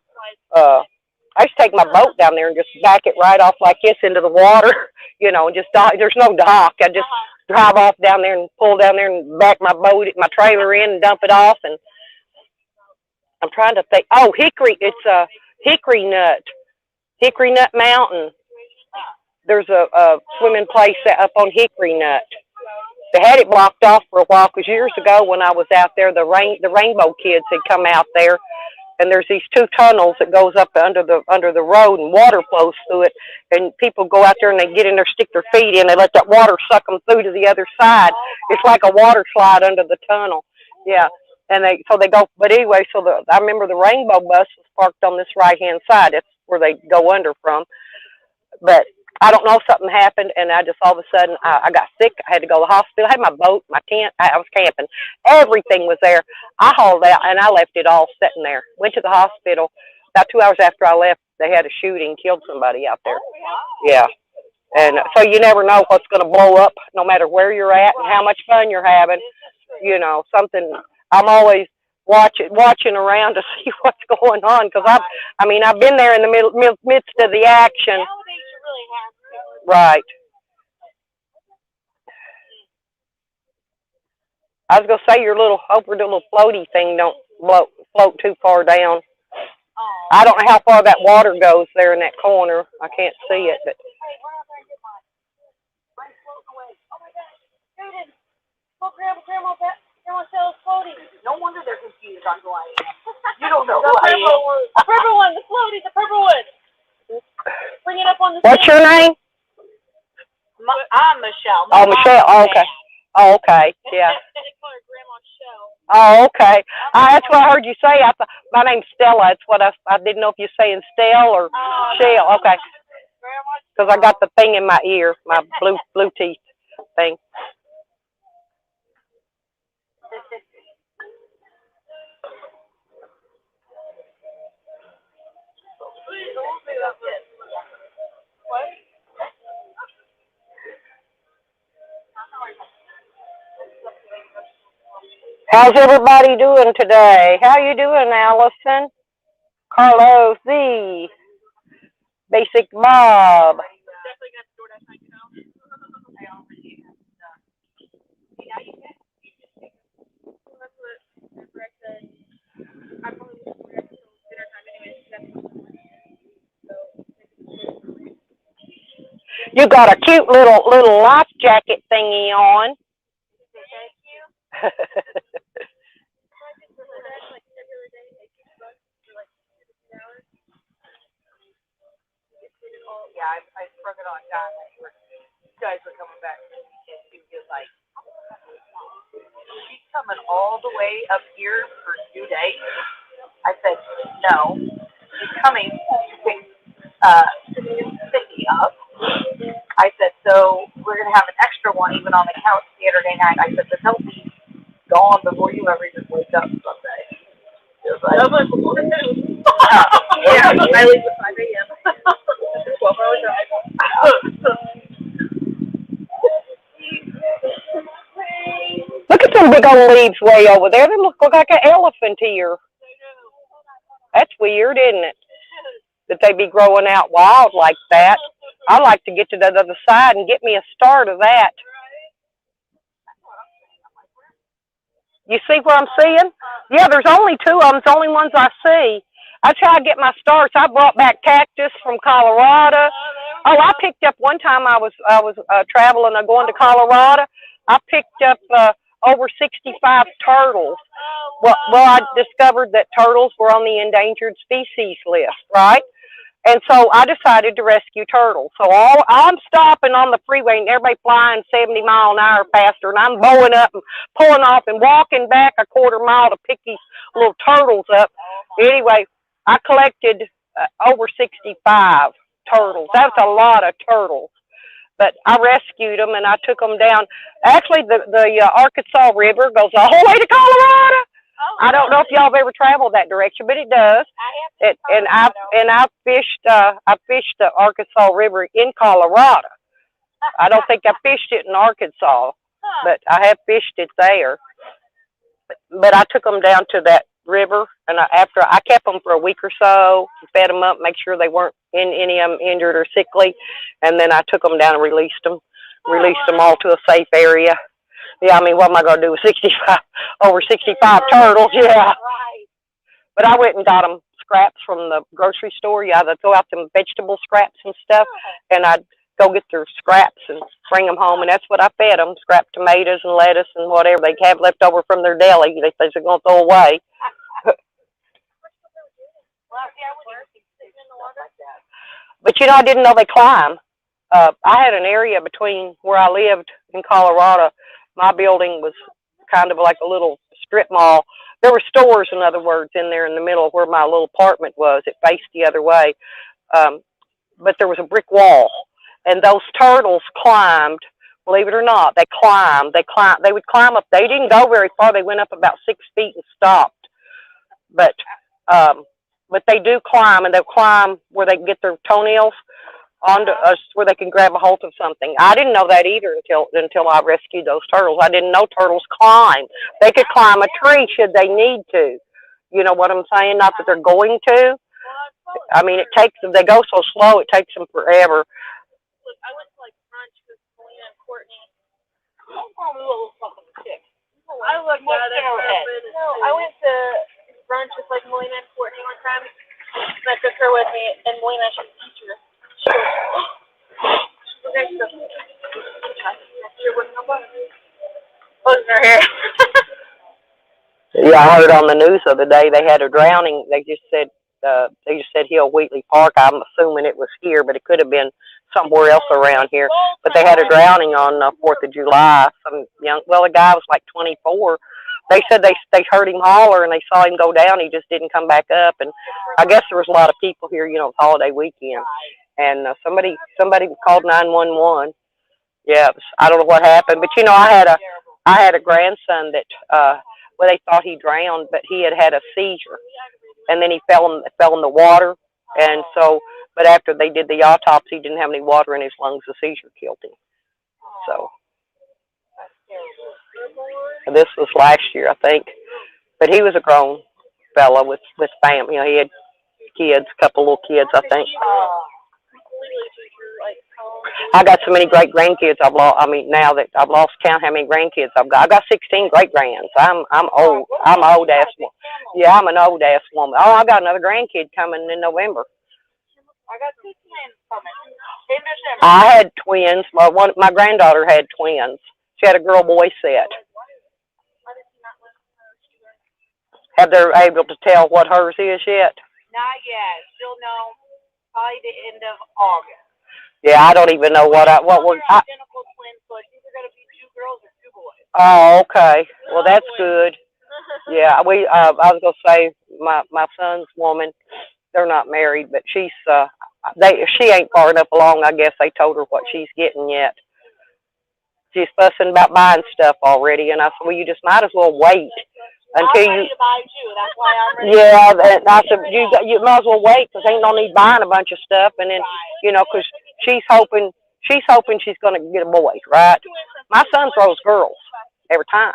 A: I used to take my boat down there and just back it right off like this into the water, you know, and just there's no dock. I just drive off down there and pull down there and back my trailer in and dump it off. And I'm trying to think. Oh, Hickory. It's a Hickory Nut Mountain. There's a swimming place up on Hickory Nut. They had it blocked off for a while because years ago when I was out there, the Rainbow Kids had come out there. And there's these two tunnels that goes up under the road, and water flows through it. And people go out there and they get in there, stick their feet in. They let that water suck them through to the other side. It's like a water slide under the tunnel. Yeah. And they go. But anyway, I remember the Rainbow bus was parked on this right hand side. That's where they go under from. But I don't know, something happened, and I just all of a sudden I got sick. I had to go to the hospital. I had my boat, my tent. I was camping. Everything was there. I hauled out, and I left it all sitting there. Went to the hospital. About 2 hours after I left, they had a shooting, killed somebody out there. Yeah. And so you never know what's going to blow up, no matter where you're at and how much fun you're having. You know, something. I'm always watching around to see what's going on, because I've been there in the midst of the action. Right. I was gonna say hope your little floaty thing don't float too far down. I don't know how far that water goes there in that corner. I can't see it, but.
B: No wonder they're confused on who I am. You don't know who I am. The purple one, the floaty, the purple one. Bring it up on the.
A: What's your name?
B: I'm Michelle.
A: Oh, Michelle. Oh, okay. Oh, okay. Yeah. Oh, okay. That's what I heard you say. My name's Stella. It's what I didn't know if you're saying Stell or Shell. Okay. Because I got the thing in my ear, my blue teeth thing. How's everybody doing today? How you doing, Allison? Carlos, Z, Basic Bob. You got a cute little life jacket thingy on.
B: Yeah, I sprung it on John. You guys were coming back and he was like, she's coming all the way up here for 2 days. I said, no, she's coming to pick Sydney up. I said, so we're going to have an extra one even on the couch Saturday night. I said, but they'll be gone before you ever even wake up Sunday. It was like, yeah. I leave at 5 a.m. 12-hour drive.
A: Look at them big old leaves way over there. They look like an elephant here. That's weird, isn't it? That they be growing out wild like that. I like to get to the other side and get me a start of that. You see what I'm seeing? Yeah, there's only two of them. It's the only ones I see. That's how I get my starts. I brought back cactus from Colorado. Oh, I picked up one time I was traveling, going to Colorado. I picked up over 65 turtles. Well, I discovered that turtles were on the endangered species list, right? And so I decided to rescue turtles. So I'm stopping on the freeway and everybody flying 70 mile an hour faster. And I'm bowing up and pulling off and walking back a quarter mile to pick these little turtles up. Anyway, I collected over 65 turtles. That's a lot of turtles. But I rescued them and I took them down. Actually, the Arkansas River goes all the way to Colorado. I don't know if y'all have ever traveled that direction, but it does. I fished the Arkansas River in Colorado. I don't think I fished it in Arkansas, but I have fished it there. But I took them down to that river, and after I kept them for a week or so, fed them up, make sure they weren't any of them injured or sickly, and then I took them down and released them all to a safe area. Yeah, I mean, what am I going to do with over 65 turtles? Yeah. But I went and got them scraps from the grocery store. Yeah, they'd throw out them vegetable scraps and stuff, and I'd go get their scraps and bring them home, and that's what I fed them, scrap tomatoes and lettuce and whatever they have left over from their deli they think they're going to throw away. But, I didn't know they climb. I had an area between where I lived in Colorado. My building was kind of like a little strip mall. There were stores, in other words, in there in the middle where my little apartment was. It faced the other way. But there was a brick wall. And those turtles climbed, believe it or not. They climbed. They would climb up. They didn't go very far. They went up about 6 feet and stopped. But they do climb, and they'll climb where they can get their toenails onto us, where they can grab a hold of something. I didn't know that either until I rescued those turtles. I didn't know turtles climb. They could climb a tree should they need to. You know what I'm saying? Not that they're going to. I mean, it takes them. They go so slow, it takes them forever.
B: Look, I went to brunch with Melina and Courtney. Oh, little fucking chick. I looked at it. No, I went to brunch with Melina and Courtney one time, and I took her with me. And Melina, she's a teacher.
A: Yeah, I heard on the news the other day they had a drowning. They just said here Wheatley Park. I'm assuming it was here, but it could have been somewhere else around here. But they had a drowning on 4th of July. The guy was like 24. They said they heard him holler and they saw him go down. He just didn't come back up. And I guess there was a lot of people here. It's holiday weekend. And somebody called 911. Yeah, I don't know what happened, but I had a grandson that they thought he drowned, but he had a seizure, and then he fell in the water, and so, but after they did the autopsy, he didn't have any water in his lungs. The seizure killed him. So this was last year, I think, but he was a grown fella with family. He had kids, a couple little kids, I think. I got so many great grandkids. Now that I've lost count how many grandkids I've got. I got 16 great grands. I'm old. I'm an old ass woman. Yeah, I'm an old ass woman. Oh, I got another grandkid coming in November.
B: I got 2 twins coming.
A: I had twins. My granddaughter had twins. She had a girl boy set. Have they able to tell what hers is yet?
B: Not yet. Still no. Probably the end of August.
A: Yeah, I don't even know what we're.
B: Identical twins, so it's either gonna be 2 girls or 2 boys.
A: Oh, okay. Well, that's good. Yeah, I was gonna say my son's woman. They're not married, but she ain't far enough along. I guess they told her what she's getting yet. She's fussing about buying stuff already, and I said, well, you just might as well wait. until
B: I'm ready to buy too. That's why I'm ready.
A: Yeah, and I said you might as well wait because ain't no need buying a bunch of stuff, and then because she's hoping she's gonna get a boy, right? My son throws girls every time.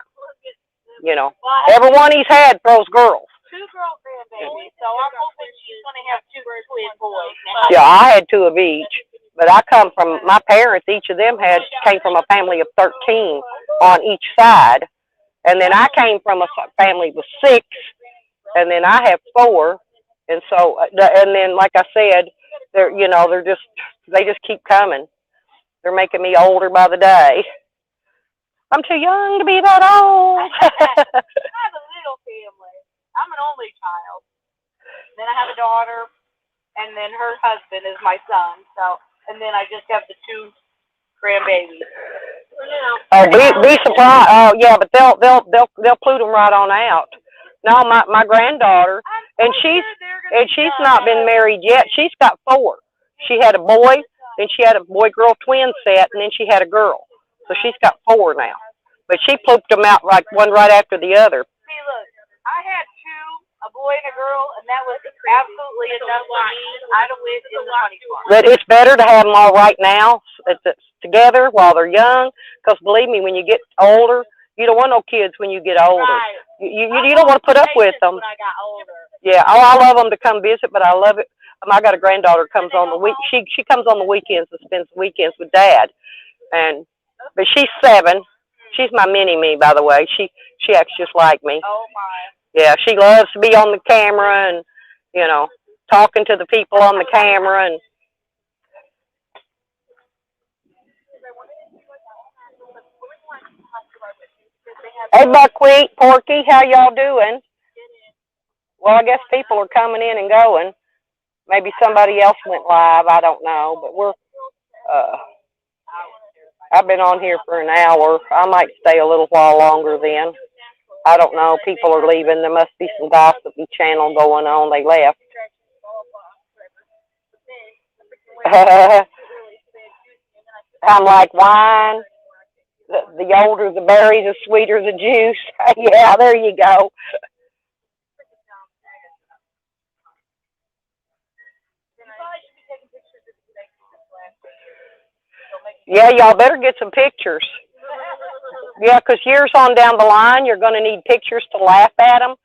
A: Every one he's had throws girls.
B: Two girl grandbabies, so I'm hoping she's gonna have two twin boys.
A: Yeah, I had two of each, but I come from my parents. Each of them came from a family of 13 on each side, and then I came from a family with 6, and then I have 4, and so and then like I said, they just keep coming. They're making me older by the day. I'm too young to be that old.
B: I have a little family. I'm an only child. Then I have a daughter, and then her husband is my son. So, and then I just have the 2 grandbabies.
A: Oh, be surprised. Oh, yeah, but they'll plute them right on out. No, my granddaughter, and she's not been married yet. She's got 4. She had a boy, then she had a boy-girl twin set, and then she had a girl. So she's got 4 now. But she ploped them out like one right after the other.
B: See, look, I had 2, a boy and a girl, and that was absolutely enough for me. I don't live in the funny farm.
A: But it's better to have them all right now together while they're young, because believe me, when you get older, you don't want no kids when you get older.
B: Right.
A: You don't want to put up with them.
B: When I got older.
A: Yeah, I love them to come visit, but I love it. I got a granddaughter comes on the week. She comes on the weekends and spends the weekends with Dad, but she's 7. She's my mini-me, by the way. She acts just like me.
B: Oh, my.
A: Yeah, she loves to be on the camera and, talking to the people on the camera. And hey, Buckwheat, Porky, how y'all doing? Well, I guess people are coming in and going. Maybe somebody else went live. I don't know, but I've been on here for an hour. I might stay a little while longer then. I don't know. People are leaving. There must be some gossipy channel going on. They left. I'm like wine. The older the berry, the sweeter the juice. Yeah, there you go. Yeah, y'all better get some pictures. Yeah, because years on down the line, you're going to need pictures to laugh at them.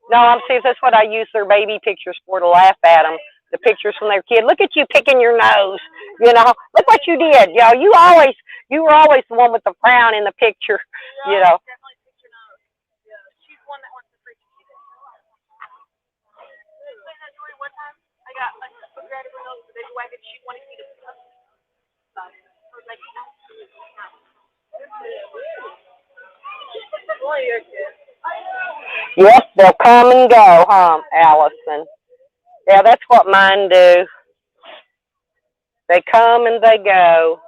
A: No, I'm serious. That's what I use their baby pictures for, to laugh at them. The pictures from their kid. Look at you picking your nose. Look what you did. You were always the one with the frown in the picture.
B: Definitely pick your nose. Yeah, she's one that wants to freaking eat it. One time, I got a grad her nose with a big wagon. She wanted me to put it.
A: Yes, they'll come and go, huh, Allison? Yeah, that's what mine do. They come and they go.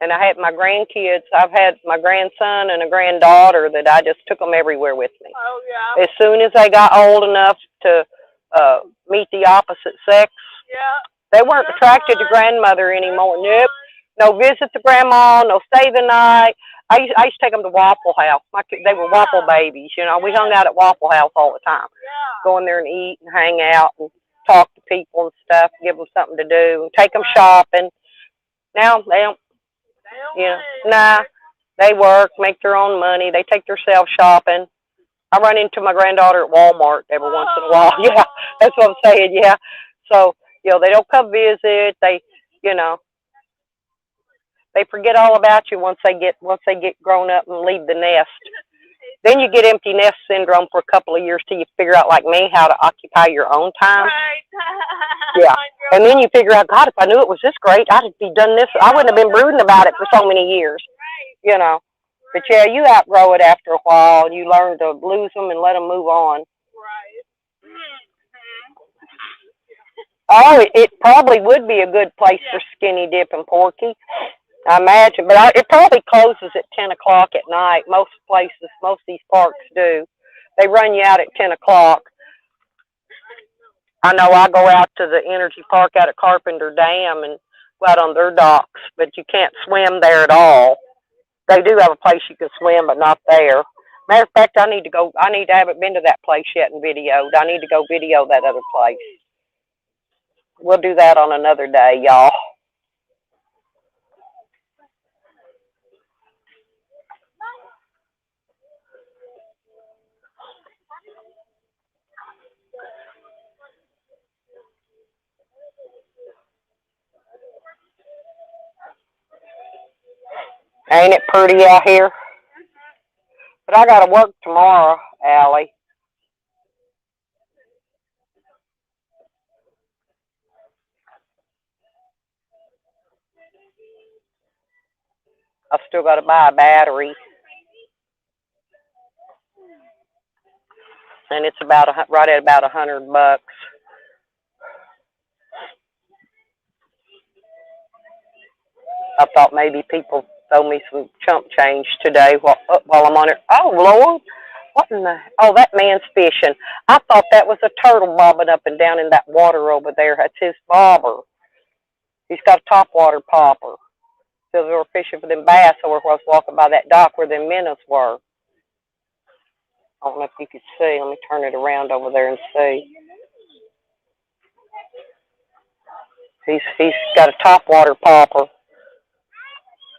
A: And I had my grandkids. I've had my grandson and a granddaughter that I just took them everywhere with me.
B: Oh, yeah.
A: As soon as they got old enough to meet the opposite sex, they weren't attracted to grandmother anymore. Nope. No visit to grandma, no stay the night. I used to take them to Waffle House. They were Waffle babies, We hung out at Waffle House all the time. Go in there and eat and hang out and talk to people and stuff, give them something to do, and take them shopping. Now they don't. Nah, they work, make their own money. They take themselves shopping. I run into my granddaughter at Walmart every once in a while. Yeah, that's what I'm saying. Yeah, so they don't come visit. They forget all about you once they get grown up and leave the nest. Then you get empty nest syndrome for a couple of years till you figure out, like me, how to occupy your own time.
B: Right.
A: Yeah. And then you figure out, God, if I knew it was this great, I'd be done this. I wouldn't have been brooding about it for so many years. But yeah, you outgrow it after a while, and you learn to lose them and let them move on.
B: Right.
A: Oh, it probably would be a good place for Skinny Dip and Porky, I imagine. But it probably closes at 10 o'clock at night. Most of these parks do. They run you out at 10 o'clock. I know I go out to the energy park out at Carpenter Dam, and go out on their docks, but you can't swim there at all. They do have a place you can swim, but not there. Matter of fact, I need to go. I haven't been to that place yet and videoed. I need to go video that other place. We'll do that on another day, y'all. Ain't it pretty out here? But I gotta work tomorrow, Allie. I've still got to buy a battery, and it's about right at about $100. I thought maybe people throw me some chump change today while I'm on it. Oh Lord, what in the? Oh, that man's fishing. I thought that was a turtle bobbing up and down in that water over there. That's his bobber. He's got a topwater popper. So they were fishing for them bass over where I was walking by that dock where them minnows were. I don't know if you could see. Let me turn it around over there and see. He's got a topwater popper.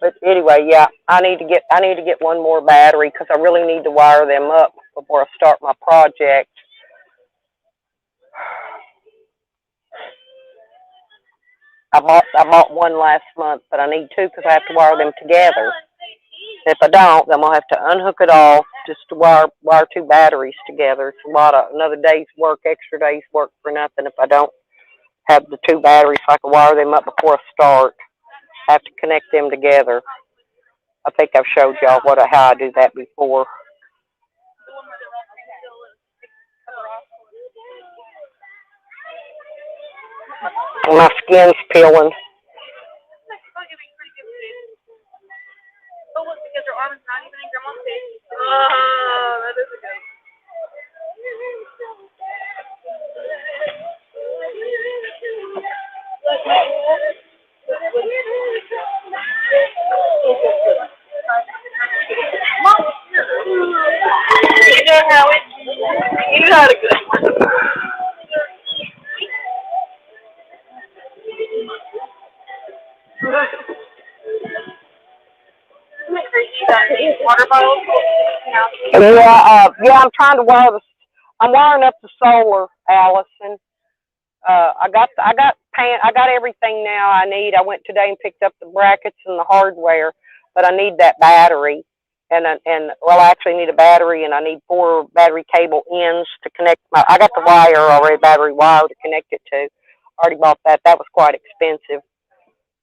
A: But anyway, yeah, I need to get one more battery because I really need to wire them up before I start my project. I bought one last month, but I need two because I have to wire them together. If I don't, then I'll have to unhook it all just to wire two batteries together. It's another day's work, extra day's work for nothing if I don't have the two batteries so I can wire them up before I start. I have to connect them together. I think I've showed y'all how I do that before. My skin's peeling.
B: Oh, look, because her arm is not even in Grandma's face. Oh, that is a good. Mom, you know how it. You had a good one. Water bottles.
A: Yeah, I'm trying to wire I'm wiring up the solar, Allison. I got everything now I need. I went today and picked up the brackets and the hardware, but I need that battery, and I actually need a battery, and I need 4 battery cable ends to connect I got the wire already, battery wire to connect it to. I already bought that. That was quite expensive,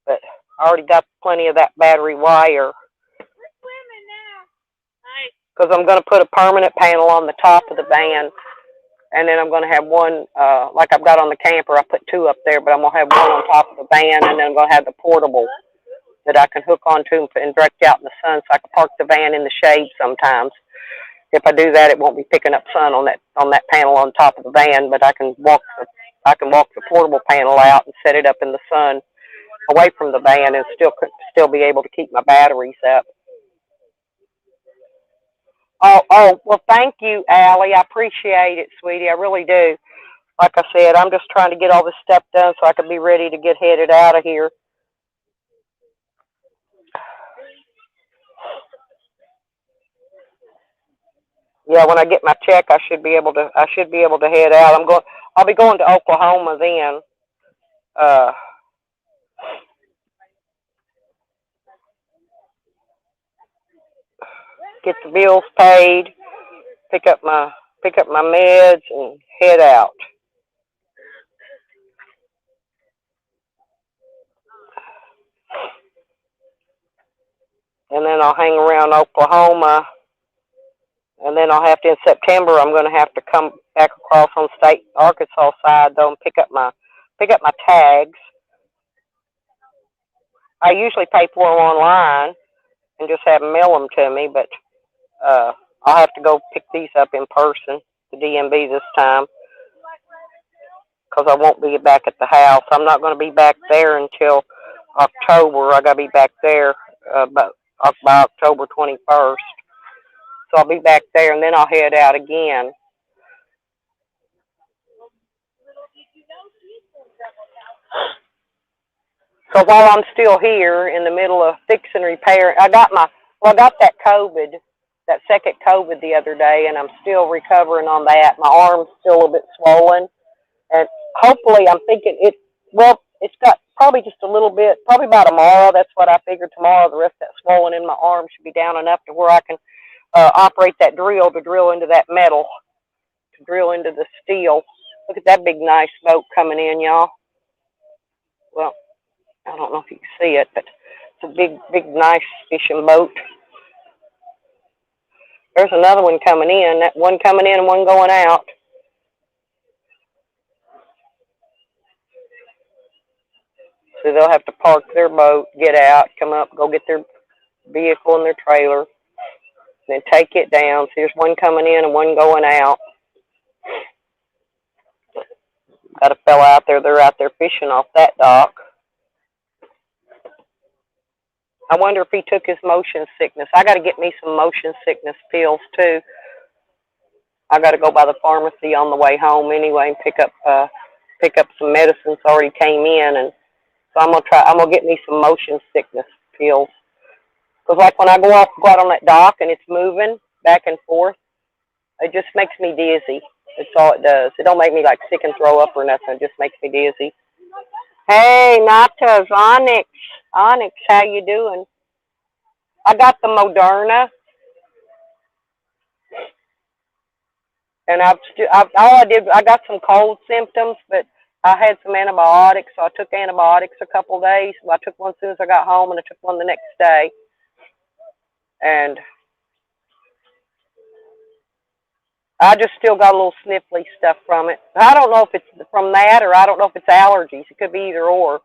A: but I already got plenty of that battery wire. Because I'm going to put a permanent panel on the top of the van, and then I'm going to have one, like I've got on the camper. I put 2 up there, but I'm going to have one on top of the van, and then I'm going to have the portable that I can hook onto and direct out in the sun, so I can park the van in the shade sometimes. If I do that, it won't be picking up sun on that panel on top of the van, but I can walk the portable panel out and set it up in the sun away from the van, and still be able to keep my batteries up. Oh, well, thank you, Allie. I appreciate it, sweetie. I really do. Like I said, I'm just trying to get all this stuff done so I can be ready to get headed out of here. Yeah, when I get my check, I should be able to head out. I'll be going to Oklahoma then. Get the bills paid, pick up my meds, and head out. And then I'll hang around Oklahoma, and then in September, I'm going to have to come back across on state Arkansas side though and pick up my tags. I usually pay for them online and just have them mail them to me, but I'll have to go pick these up in person, the DMV this time, because I won't be back at the house. I'm not going to be back there until October. I gotta be back there by October 21st. So I'll be back there, and then I'll head out again. So while I'm still here in the middle of fixing repair, I got that COVID, that second COVID the other day, and I'm still recovering on that. My arm's still a little bit swollen, and hopefully I'm thinking it's got probably just a little bit, probably by tomorrow. That's what I figured tomorrow. The rest of that swollen in my arm should be down enough to where I can operate that drill to drill into that metal, to drill into the steel. Look at that big, nice boat coming in, y'all. Well, I don't know if you can see it, but it's a big, big, nice fishing boat. There's another one coming in. That one coming in and one going out. So they'll have to park their boat, get out, come up, go get their vehicle and their trailer, then take it down. So there's one coming in and one going out. Got a fella out there. They're out there fishing off that dock. I wonder if he took his motion sickness. I got to get me some motion sickness pills too. I got to go by the pharmacy on the way home anyway and pick up some medicines already came in, and so I'm gonna get me some motion sickness pills. Because like when I go out on that dock and it's moving back and forth, it just makes me dizzy. That's all it does. It don't make me like sick and throw up or nothing. It just makes me dizzy. Hey, Natas, Onyx, how you doing? I got the Moderna, and I got some cold symptoms, but I had some antibiotics, so I took antibiotics a couple days. Well, I took one as soon as I got home, and I took one the next day. And I just still got a little sniffly stuff from it. I don't know if it's from that or I don't know if it's allergies. It could be either or.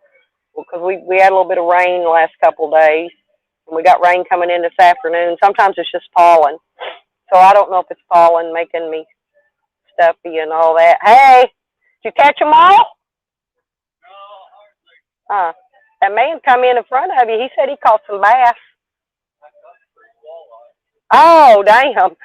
A: Because we had a little bit of rain the last couple of days, and we got rain coming in this afternoon. Sometimes it's just pollen. So I don't know if it's pollen making me stuffy and all that. Hey, did you catch them all? That man come in front of you. He said he caught some bass. Oh, damn.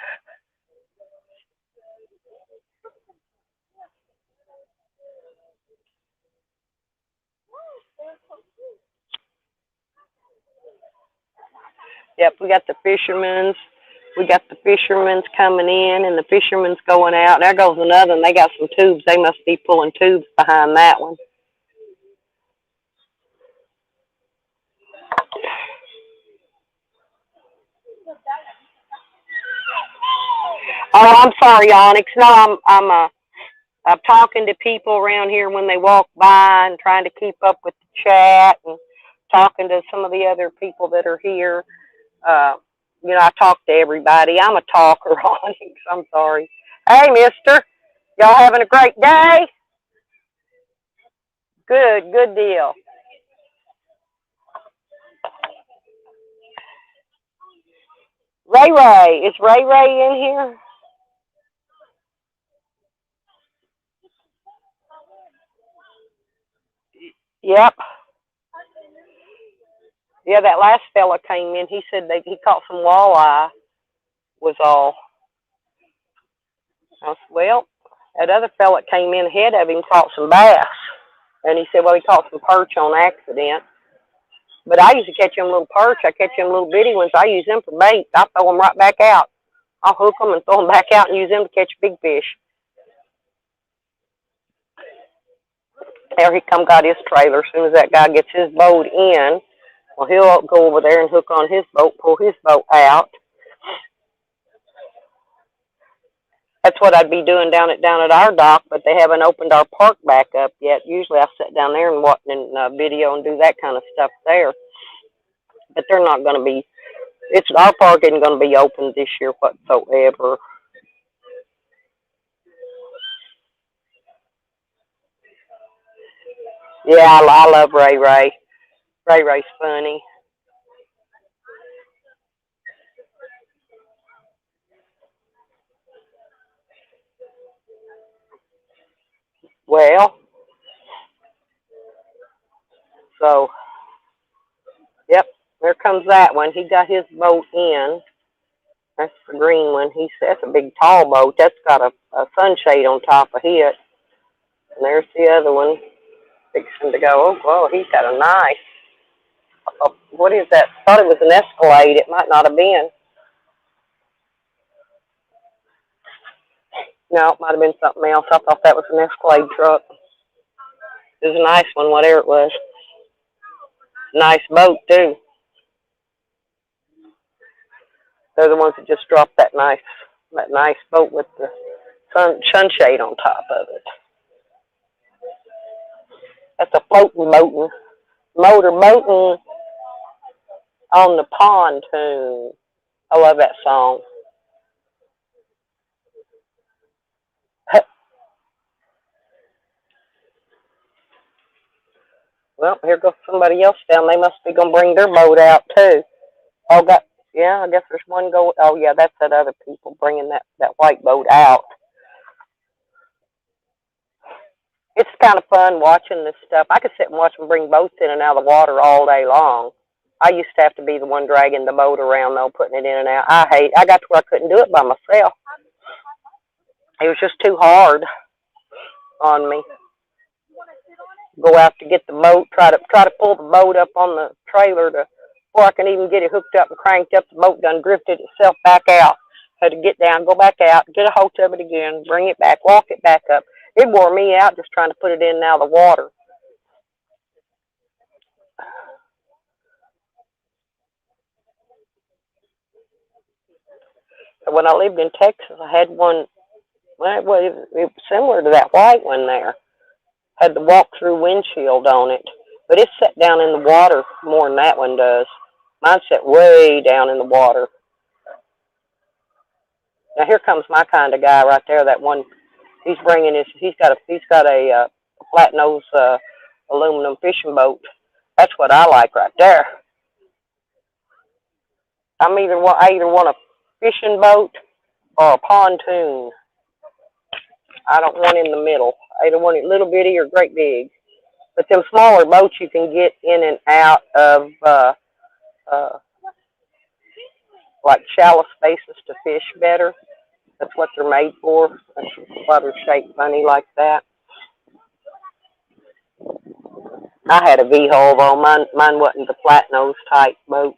A: Yep, we got the fishermen's. We got the fishermen's coming in and the fishermen's going out. There goes another one. They got some tubes. They must be pulling tubes behind that one. Oh, I'm sorry, Onyx. No, I'm talking to people around here when they walk by and trying to keep up with the chat and talking to some of the other people that are here. I talk to everybody. I'm a talker, Onyx. I'm sorry. Hey, mister. Y'all having a great day? Good deal. Ray, is Ray in here? Yep. Yeah, that last fella came in. He said he caught some walleye. Was all. I said, well, that other fella that came in ahead of him caught some bass, and he said, well, he caught some perch on accident. But I used to catch them little perch. I catch them little bitty ones. I use them for bait. I throw them right back out. I'll hook them and throw them back out and use them to catch big fish. There he got his trailer. As soon as that guy gets his boat in, well, he'll go over there and hook on his boat, pull his boat out. That's what I'd be doing down at our dock, but they haven't opened our park back up yet. Usually I sit down there and watch video and do that kind of stuff there. But they're not going to be. Our park isn't going to be open this year whatsoever. Yeah, I love Ray. Ray's funny. Well, so There comes that one. He got his boat in. That's the green one. He said that's a big tall boat. That's got a sunshade on top of it. And there's the other one fixing to go. Oh, whoa, he's got a nice. What is that? I thought it was an Escalade. It might not have been. No, it might have been something else. I thought that was an Escalade truck. It was a nice one, whatever it was. Nice boat, too. They're the ones that just dropped that nice boat with the sunshade on top of it. That's a floating boating, motor boating on the pontoon. I love that song. Well, here goes somebody else down. They must be going to bring their boat out, too. Oh, yeah, I guess there's one go. Oh, yeah, that's that other people bringing that white boat out. It's kind of fun watching this stuff. I could sit and watch them bring boats in and out of the water all day long. I used to have to be the one dragging the boat around, though, putting it in and out. I got to where I couldn't do it by myself. It was just too hard on me. Go out to get the boat, try to pull the boat up on the trailer before I can even get it hooked up and cranked up. The boat done drifted itself back out. Had to get down, go back out, get a hold of it again, bring it back, walk it back up. It wore me out just trying to put it in and out of the water. When I lived in Texas, I had one. Well, it was similar to that white one there. Had the walk-through windshield on it, but it's set down in the water more than that one does. Mine's set way down in the water. Now here comes my kind of guy right there. That one, he's bringing his. He's got a flat nose aluminum fishing boat. That's what I like right there. I either want a fishing boat or a pontoon. I don't want in the middle. I either want it little bitty or great big. But them smaller boats you can get in and out of like shallow spaces to fish better. That's what they're made for. That's why they're shaped funny like that. I had a V-hull though. Mine wasn't the flat nose type boat.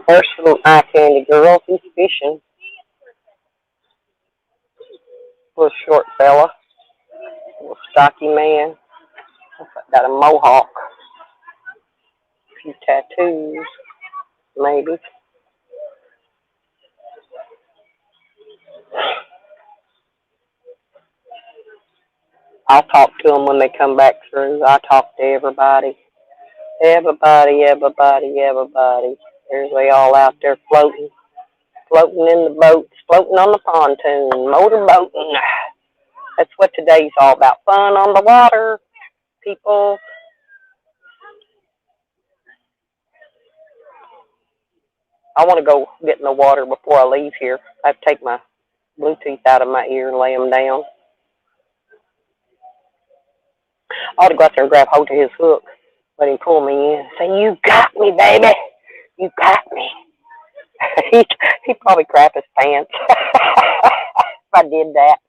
A: There's some eye candy girl. He's fishing. Little short fella. Little stocky man. Got a mohawk. A few tattoos. Maybe. I'll talk to them when they come back through. I talk to everybody. Everybody. There's they all out there floating in the boats, floating on the pontoon, motor boating. That's what today's all about. Fun on the water, people. I want to go get in the water before I leave here. I have to take my Bluetooth out of my ear and lay them down. I ought to go out there and grab hold of his hook. Let him pull me in. Say, you got me, baby. You got me. He'd probably crap his pants if I did that.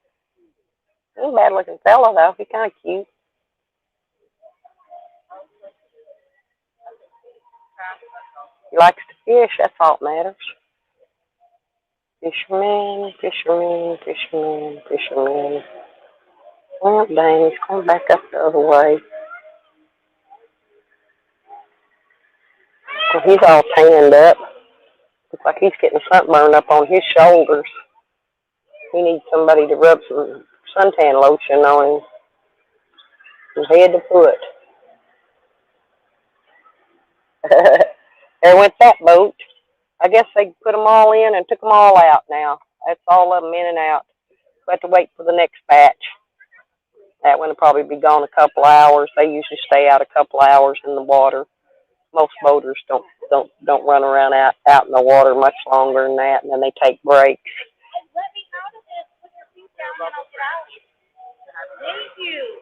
A: He's a bad looking fella, though. He's kind of cute. He likes to fish. That's all that matters. Fisherman. Well, dang, he's going back up the other way. Well, he's all tanned up. Looks like he's getting sunburn up on his shoulders. He needs somebody to rub some suntan lotion on him from head to foot. There went that boat. I guess they put them all in and took them all out now. That's all of them in and out. We have to wait for the next batch. That one will probably be gone a couple hours. They usually stay out a couple hours in the water. Most boaters don't run around out in the water much longer than that, and then they take breaks.
B: Thank you.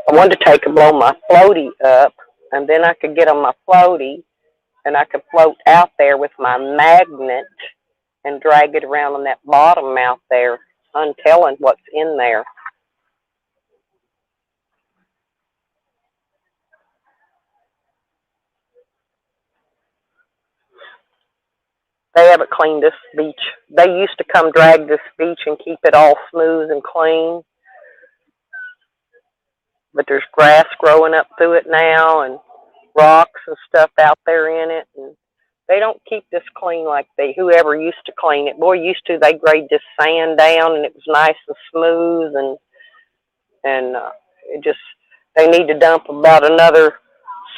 A: I wanted to take and blow my floaty up, and then I could get on my floaty, and I could float out there with my magnet and drag it around on that bottom out there, untelling what's in there. They haven't cleaned this beach. They used to come drag this beach and keep it all smooth and clean, but there's grass growing up through it now and rocks and stuff out there in it, and they don't keep this clean like whoever used to clean it. Boy, used to, they grade this sand down and it was nice and smooth, and it just, they need to dump about another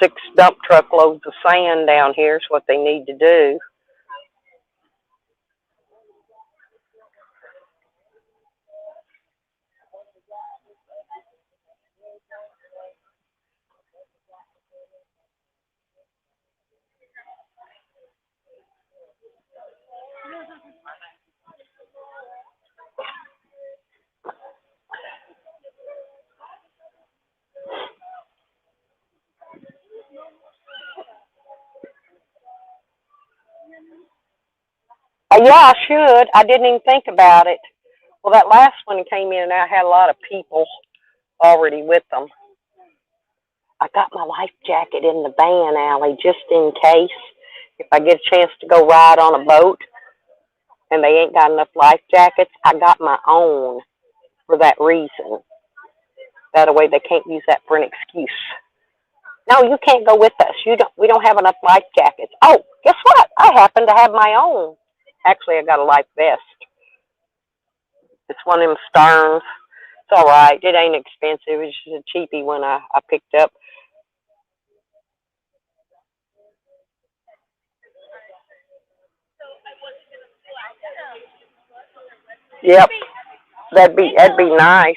A: 6 dump truckloads of sand down here is what they need to do. Yeah, I should. I didn't even think about it. Well, that last one came in and I had a lot of people already with them. I got my life jacket in the van, Allie, just in case. If I get a chance to go ride on a boat and they ain't got enough life jackets, I got my own for that reason. That way they can't use that for an excuse. No, you can't go with us. We don't have enough life jackets. Oh, guess what? I happen to have my own. Actually, I got a life vest. It's one of them Stearns. It's all right. It ain't expensive. It's just a cheapy one I picked up. Yep, that'd be nice.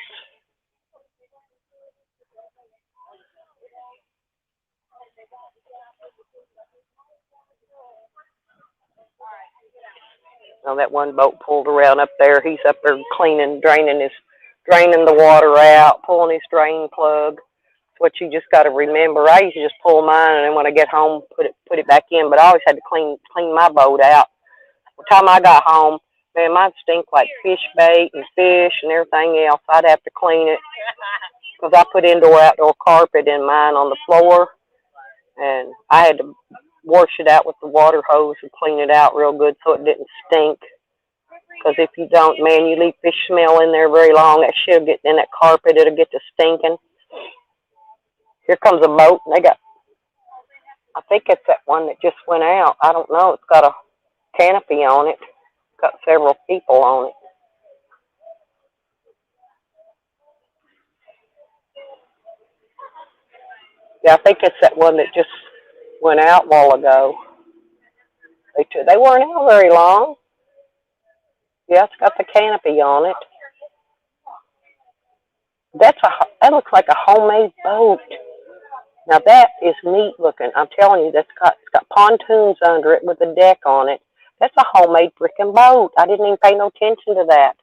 A: Now that one boat pulled around up there. He's up there cleaning, draining the water out, pulling his drain plug. It's what you just got to remember. I used to just pull mine, and then when I get home, put it back in. But I always had to clean my boat out. By the time I got home, man, mine stink like fish bait and fish and everything else. I'd have to clean it because I put indoor-outdoor carpet in mine on the floor, and I had to wash it out with the water hose and clean it out real good so it didn't stink. Because if you don't, man, you leave fish smell in there very long, that shit'll get in that carpet, it'll get to stinking. Here comes a boat, and I think it's that one that just went out. I don't know, it's got a canopy on it. It's got several people on it. Yeah, I think it's that one that just went out a while ago. They weren't out very long. Yeah, it's got the canopy on it. That looks like a homemade boat. Now that is neat looking. I'm telling you, it's got pontoons under it with a deck on it. That's a homemade freaking boat. I didn't even pay no attention to that.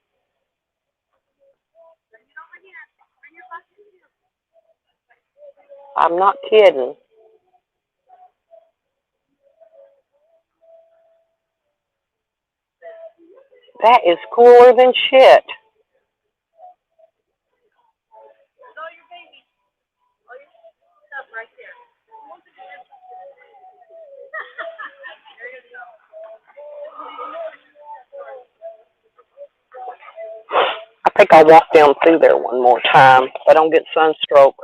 A: I'm not kidding. That is cooler than shit. I think I'll walk down through there one more time if I don't get sunstroke.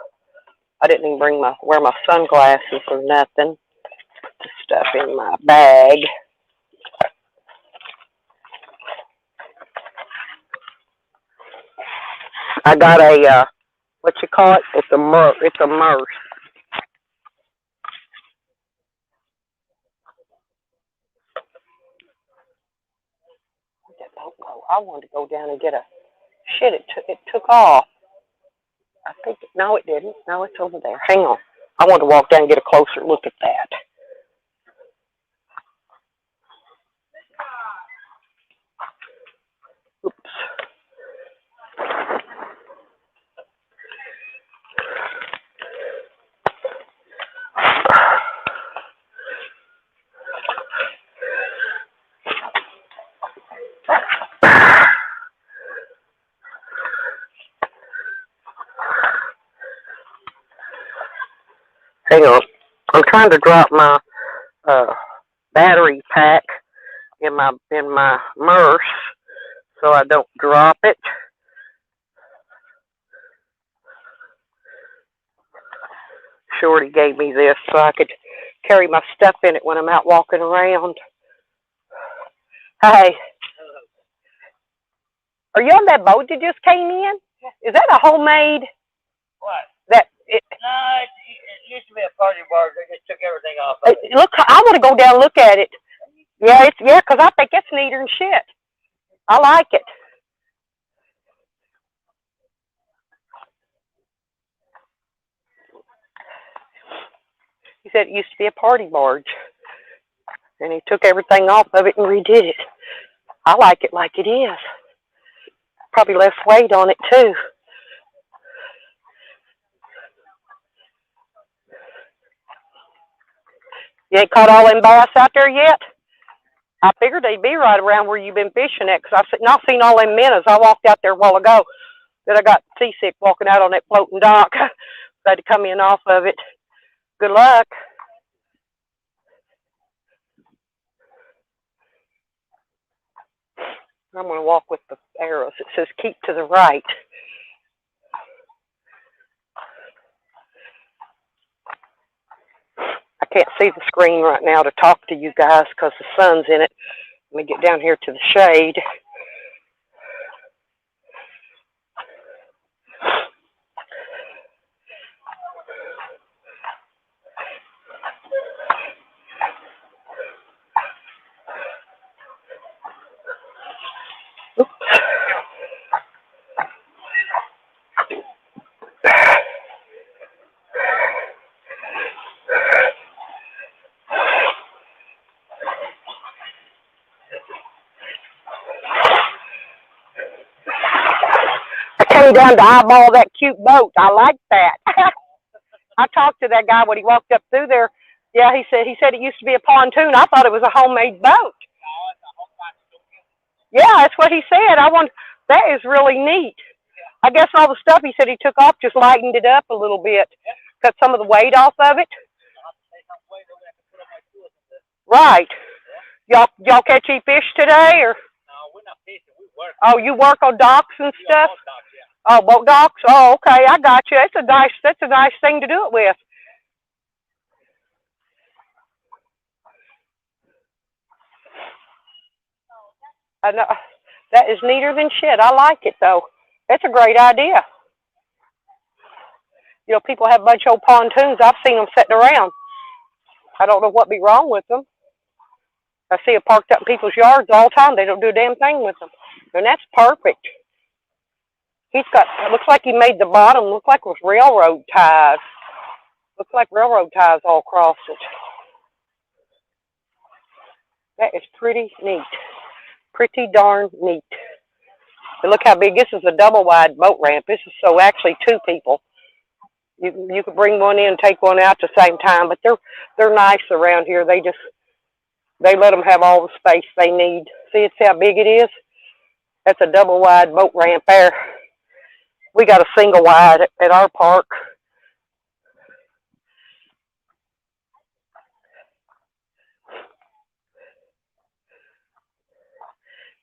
A: I didn't even wear my sunglasses or nothing. Put the stuff in my bag. I got a, what you call it? It's a MERS. It's a MERS. Where'd that boat go? I wanted to go down and get a, shit, it took off. I think, no, it didn't. No, it's over there. Hang on. I want to walk down and get a closer look at that. Oops. Hang on. I'm trying to drop my battery pack in my MERS so I don't drop it. Shorty gave me this so I could carry my stuff in it when I'm out walking around. Hey, are you on that boat that just came in? Is that a homemade?
C: What?
A: That
C: No, it used to be a party bar. They just took everything off of it.
A: look, I want to go down and look at it. Yeah, because I think it's neater than shit. I like it. He said it used to be a party barge, and he took everything off of it and redid it. I like it like it is. Probably less weight on it too. You ain't caught all them bass out there yet? I figured they'd be right around where you've been fishing at, because I seen all them minnows. I walked out there a while ago. Then I got seasick walking out on that floating dock. I had to come in off of it. Good luck. I'm going to walk with the arrows. It says keep to the right. I can't see the screen right now to talk to you guys because the sun's in it. Let me get down here to the shade. Oops. I came down to eyeball that cute boat. I like that. I talked to that guy when he walked up through there. Yeah, he said it used to be a pontoon. I thought it was a homemade boat. Yeah, that's what he said. That is really neat. I guess all the stuff he said he took off just lightened it up a little bit. Cut some of the weight off of it. Right. Y'all catch any fish today, or?
C: No, we're not fishing. We work.
A: Oh, you work on docks and stuff?
C: Boat docks, yeah.
A: Oh, boat docks? Oh, okay, I got you. That's a nice thing to do it with. I know. That is neater than shit. I like it, though. That's a great idea. You know, people have a bunch of old pontoons. I've seen them sitting around. I don't know what be wrong with them. I see it parked up in people's yards all the time. They don't do a damn thing with them. And that's perfect. It looks like he made the bottom look like it was railroad ties. Looks like railroad ties all across it. That is pretty neat. Pretty darn neat. And look how big, this is a double wide boat ramp. This is so actually two people. You could bring one in and take one out at the same time, but they're nice around here. They let them have all the space they need. See how big it is? That's a double wide boat ramp there. We got a single wide at our park.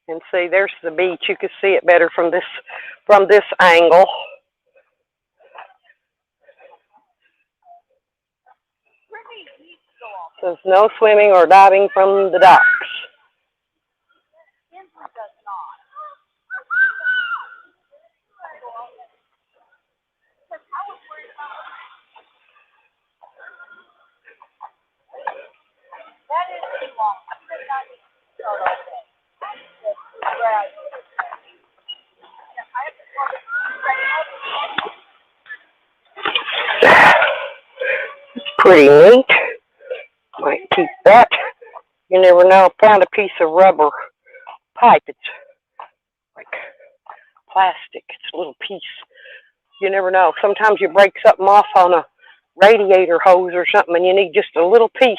A: And see, there's the beach. You can see it better from this angle. There's no swimming or diving from the docks. pretty neat. Might keep that. You never know. Found a piece of rubber pipe. It's like plastic. It's a little piece. You never know. Sometimes you break something off on a radiator hose or something, and you need just a little piece.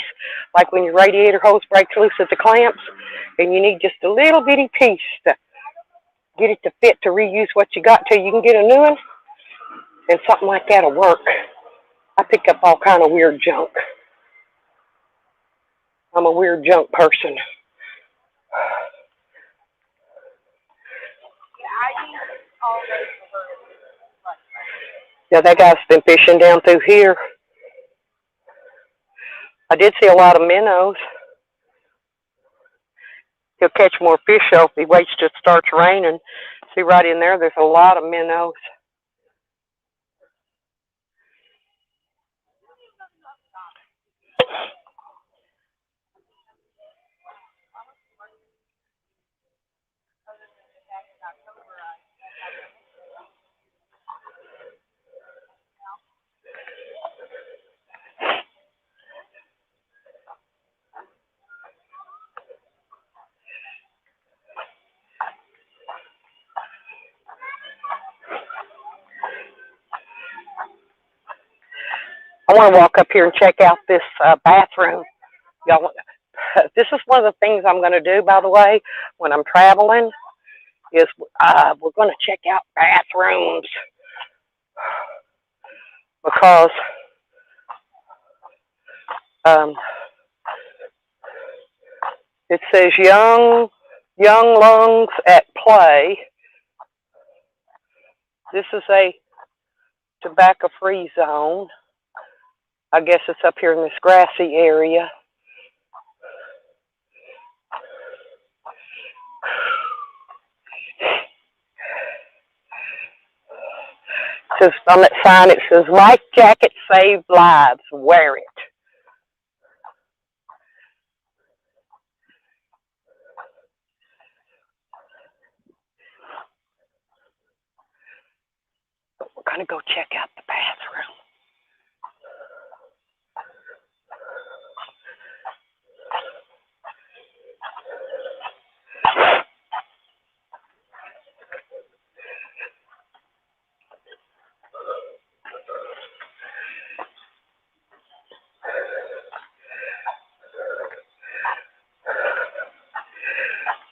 A: Like when your radiator hose breaks loose at the clamps, and you need just a little bitty piece to get it to fit to reuse what you got till you can get a new one. And something like that'll work. I pick up all kind of weird junk. I'm a weird junk person. Yeah, that guy's been fishing down through here. I did see a lot of minnows. He'll catch more fish though if he waits till it starts raining. See right in there, there's a lot of minnows. I want to walk up here and check out this bathroom. Y'all, this is one of the things I'm going to do, by the way, when I'm traveling, is we're going to check out bathrooms because it says young lungs at play. This is a tobacco-free zone. I guess it's up here in this grassy area. It says on that sign, it says, "Life jacket saved lives. Wear it." We're going to go check out the bathroom.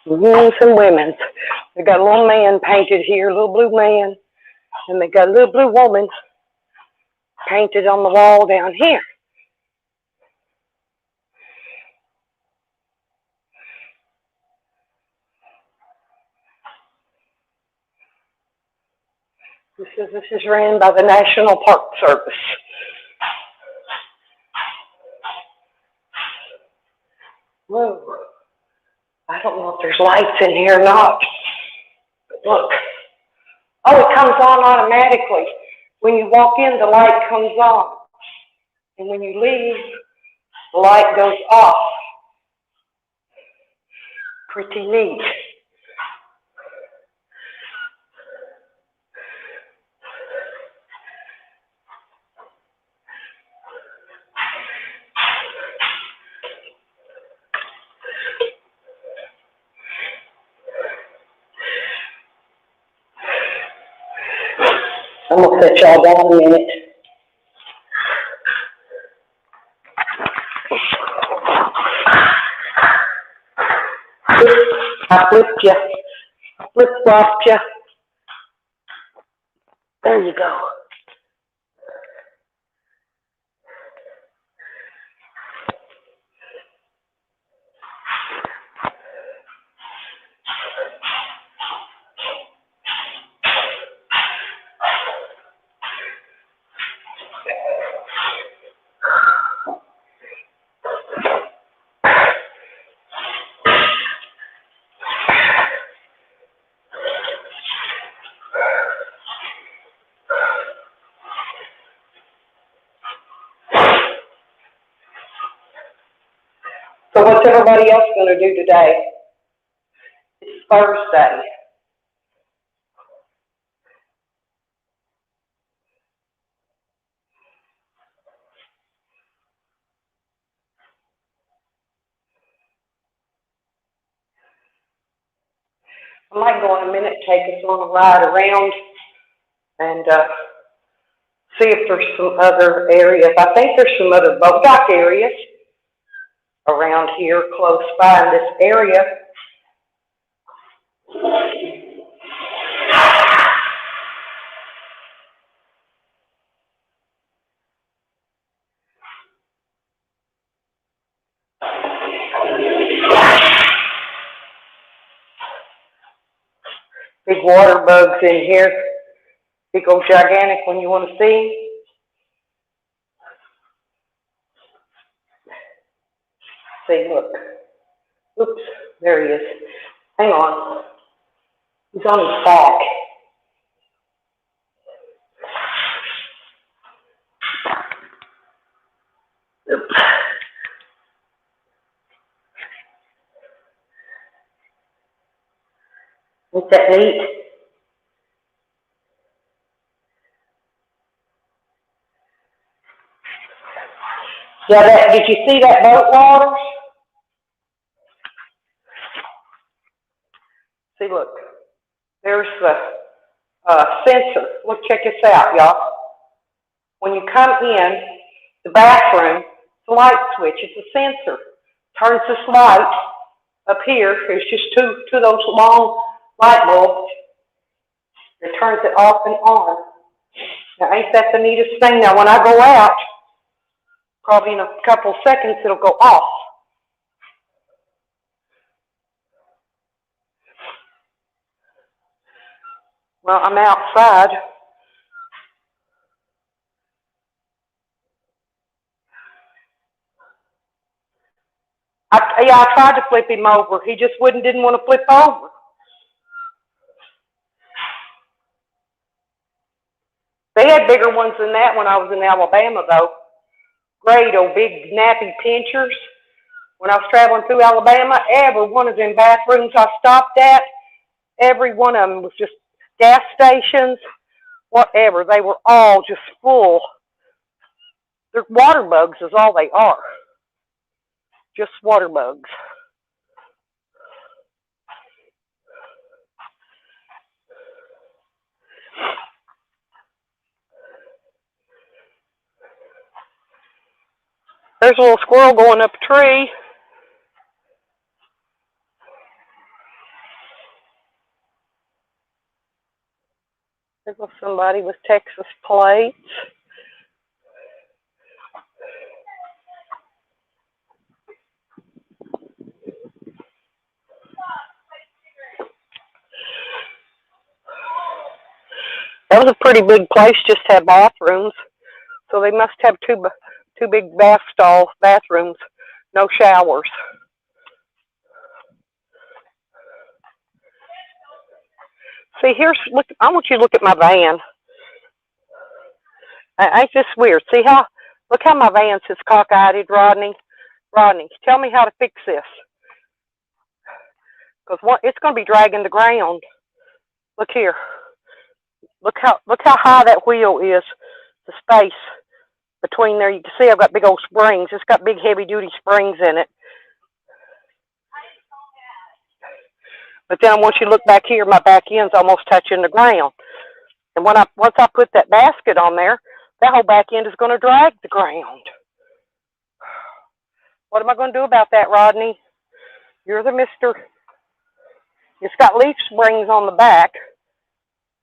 A: Men's and women's. They got a little man painted here, a little blue man, and they got a little blue woman painted on the wall down here. This is ran by the National Park Service. Whoa. I don't know if there's lights in here or not. But look. Oh, it comes on automatically. When you walk in, the light comes on. And when you leave, the light goes off. Pretty neat. I'm going to set y'all down a minute. I flipped you. I flip-flopped you. There you go. So what's everybody else going to do today? It's Thursday. I might go in a minute, take us on a ride around and see if there's some other areas. I think there's some other boat dock areas around here close by in this area. Big water bugs in here. Big old gigantic one you want to see. See, look. Oops, there he is. Hang on. He's on his back. Oops. Isn't that neat? Yeah, did you see that boat water? See, look. There's the sensor. Look, check this out, y'all. When you come in the bathroom, the light switch, it's a sensor. Turns this light up here. There's just two of those long light bulbs. It turns it off and on. Now, ain't that the neatest thing? Now, when I go out, probably in a couple seconds, it'll go off. Well, I'm outside. I tried to flip him over. He just didn't want to flip over. They had bigger ones than that when I was in Alabama, though. Great old big nappy pinchers. When I was traveling through Alabama, every one of them bathrooms I stopped at, every one of them was just gas stations, whatever. They were all just full. They're water bugs is all they are. Just water bugs. There's a little squirrel going up a tree. There goes somebody with Texas plates. That was a pretty big place, just had bathrooms. So they must have two big bathrooms, no showers. See, look, I want you to look at my van. Ain't this weird? See look how my van sits cockeyed, Rodney. Rodney, tell me how to fix this. Because it's going to be dragging the ground. Look here. Look how high that wheel is. The space between there. You can see I've got big old springs. It's got big heavy duty springs in it. But then I want you to look back here. My back end's almost touching the ground. And once I put that basket on there, that whole back end is going to drag the ground. What am I going to do about that, Rodney? You're the mister. It's got leaf springs on the back.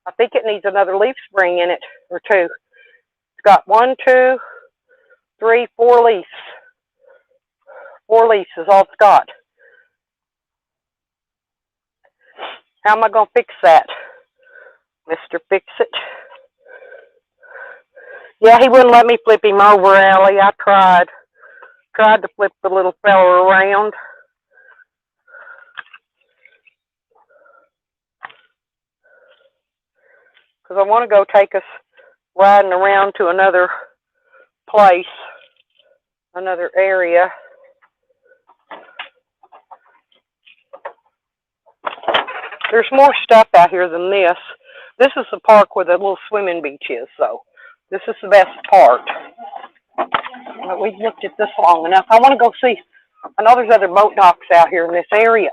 A: I think it needs another leaf spring in it, or two. It's got 1, 2, 3, 4 leaves. 4 leaves is all it's got. How am I going to fix that? Mr. Fix-It. Yeah, he wouldn't let me flip him over, Allie. I tried. Tried to flip the little fella around. Because I want to go take us riding around to another place, another area. There's more stuff out here than this. This is the park where the little swimming beach is, so this is the best part. But we've looked at this long enough. I want to go see. I know there's other boat docks out here in this area.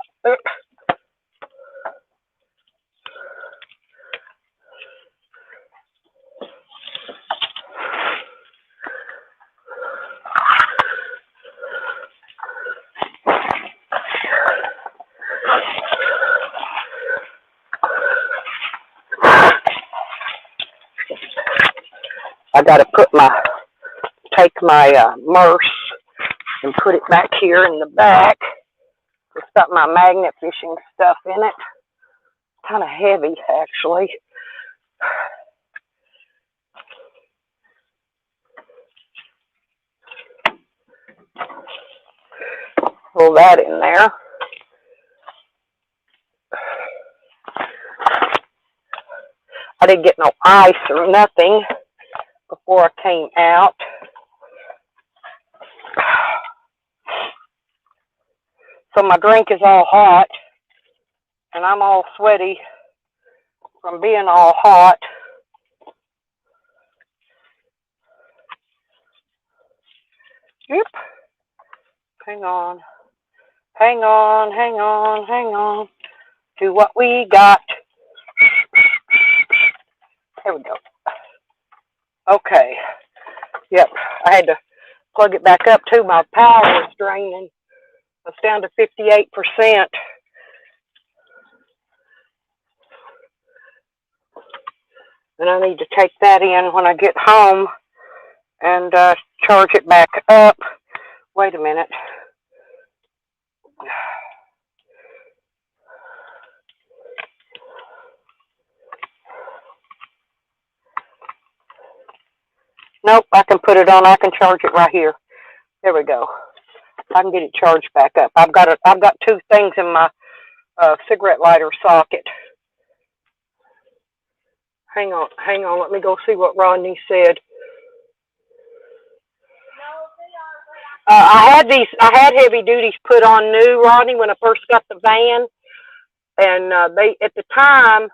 A: I got to take my Merce and put it back here in the back. It's got my magnet fishing stuff in it. Kind of heavy, actually. Pull that in there. I didn't get no ice or nothing before I came out. So my drink is all hot, and I'm all sweaty from being all hot. Yep. Hang on. Hang on, hang on, hang on to what we got. There we go. Okay. Yep. I had to plug it back up too. My power was draining. It's down to 58%. And I need to take that in when I get home and charge it back up. Wait a minute. Nope, I can put it on. I can charge it right here. There we go. I can get it charged back up. I've got two things in my cigarette lighter socket. Hang on. Let me go see what Rodney said. I had heavy duties put on new, Rodney, when I first got the van, and they at the time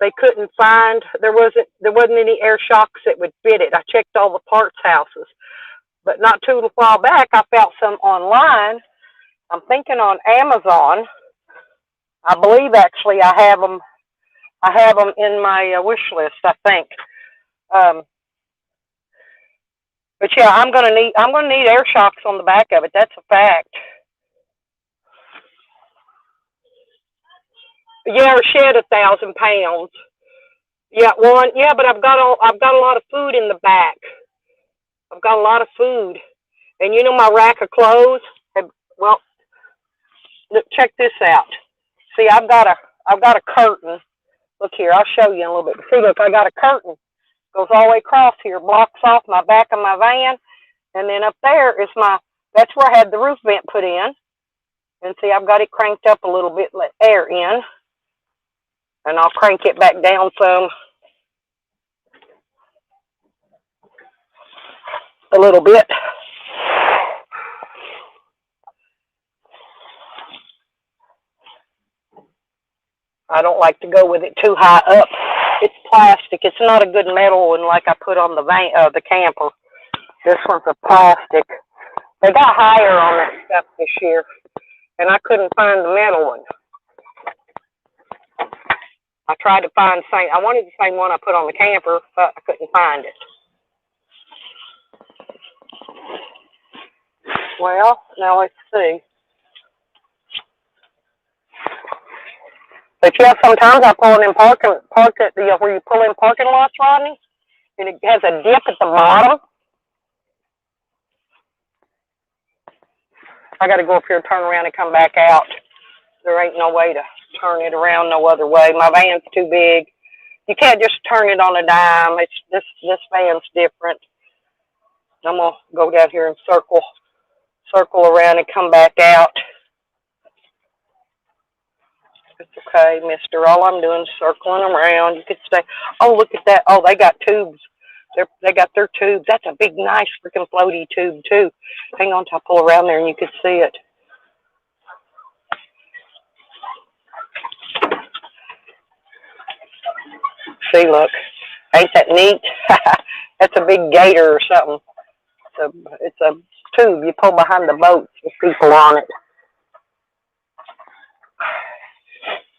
A: they couldn't find there wasn't any air shocks that would fit it. I checked all the parts houses, but not too a while back I found some online. I'm thinking on Amazon. I believe actually I have them in my wish list, I think. But yeah, I'm gonna need air shocks on the back of it. That's a fact. Yeah, or shed 1,000 pounds. Yeah, one. Yeah, but I've got a lot of food in the back. I've got a lot of food, and you know my rack of clothes. Well, look, check this out. See, I've got a curtain. Look here, I'll show you in a little bit. See, look, I got a curtain. Goes all the way across here, blocks off my back of my van, and then up there is that's where I had the roof vent put in. And see, I've got it cranked up a little bit, let air in, and I'll crank it back down some a little bit. I don't like to go with it too high up. It's plastic. It's not a good metal one like I put on the camper. This one's a plastic. They got higher on that stuff this year, and I couldn't find the metal one. I tried to find I wanted the same one I put on the camper, but I couldn't find it. Well, now let's see. But yeah, sometimes I pull in park at where you pull in parking lots, Rodney, and it has a dip at the bottom. I got to go up here and turn around and come back out. There ain't no way to turn it around no other way. My van's too big. You can't just turn it on a dime. It's this van's different. I'm gonna go down here and circle around and come back out. It's okay, mister. All I'm doing is circling around. You could stay. Oh, look at that. Oh, they got tubes. They got their tubes. That's a big, nice freaking floaty tube, too. Hang on till I pull around there and you can see it. See, look. Ain't that neat? That's a big gator or something. It's a tube you pull behind the boats with people on it.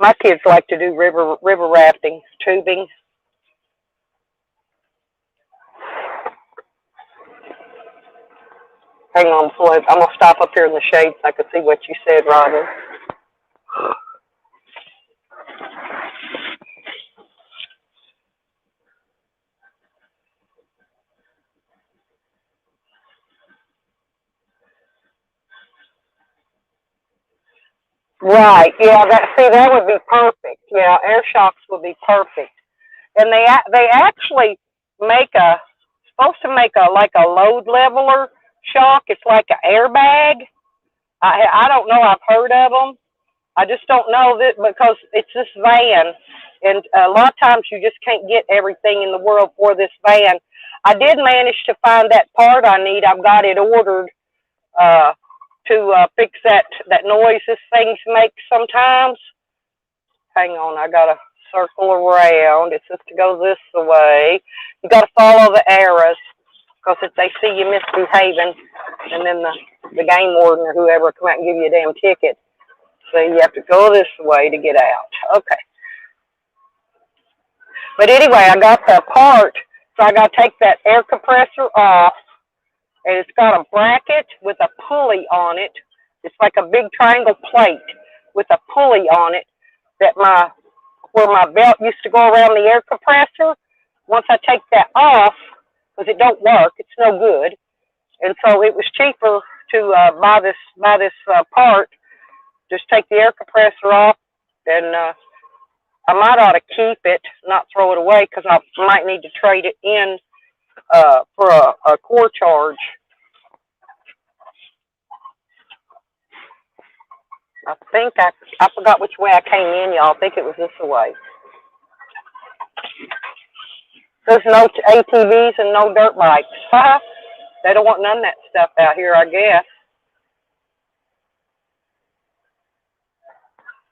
A: My kids like to do river rafting, tubing. Hang on, Floyd. I'm going to stop up here in the shade so I can see what you said, Robin. Right. Yeah. That would be perfect. Yeah. Air shocks would be perfect. And they actually make a supposed to make a like a load leveler shock. It's like an airbag. I don't know. I've heard of them. I just don't know that because it's this van, and a lot of times you just can't get everything in the world for this van. I did manage to find that part I need. I've got it ordered uh, to fix that noise this thing makes sometimes. Hang on, I gotta circle around. It's just to go this way. You gotta follow the arrows because if they see you misbehaving, and then the game warden or whoever come out and give you a damn ticket. So you have to go this way to get out. Okay. But anyway, I got the part, so I got to take that air compressor off, and it's got a bracket with a pulley on it. It's like a big triangle plate with a pulley on it that where my belt used to go around the air compressor. Once I take that off, because it don't work, it's no good, and so it was cheaper to buy this part. Just take the air compressor off, and I might ought to keep it, not throw it away, because I might need to trade it in for a core charge. I think I forgot which way I came in, y'all. I think it was this way. There's no ATVs and no dirt bikes. They don't want none of that stuff out here, I guess.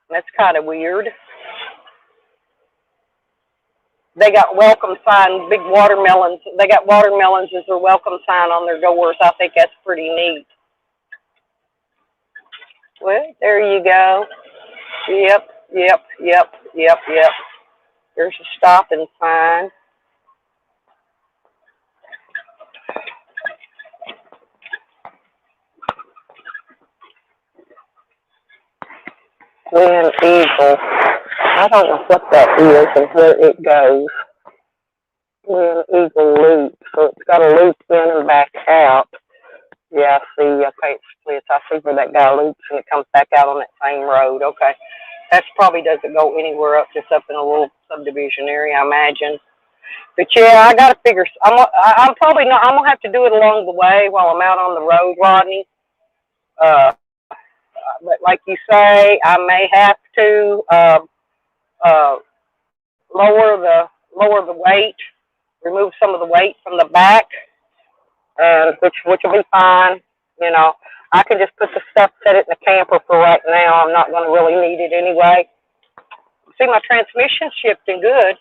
A: That's kind of weird. They got welcome signs, big watermelons. They got watermelons as their welcome sign on their doors. I think that's pretty neat. Well, there you go. Yep. There's a stopping sign. Twin Eagle. I don't know what that is and where it goes. Twin Eagle loop. So it's got a loop in and back out. Yeah, I see. Okay, it splits. I see where that guy loops and it comes back out on that same road. Okay. That probably doesn't go anywhere up, just up in a little subdivision area, I imagine. But yeah, I got to figure. I'm probably not. I'm gonna have to do it along the way while I'm out on the road, Rodney. But like you say, I may have to uh, lower the weight, remove some of the weight from the back, and which will be fine. You know, I can just put the stuff, set it in the camper for right now. I'm not going to really need it anyway. See, my transmission's shifting good,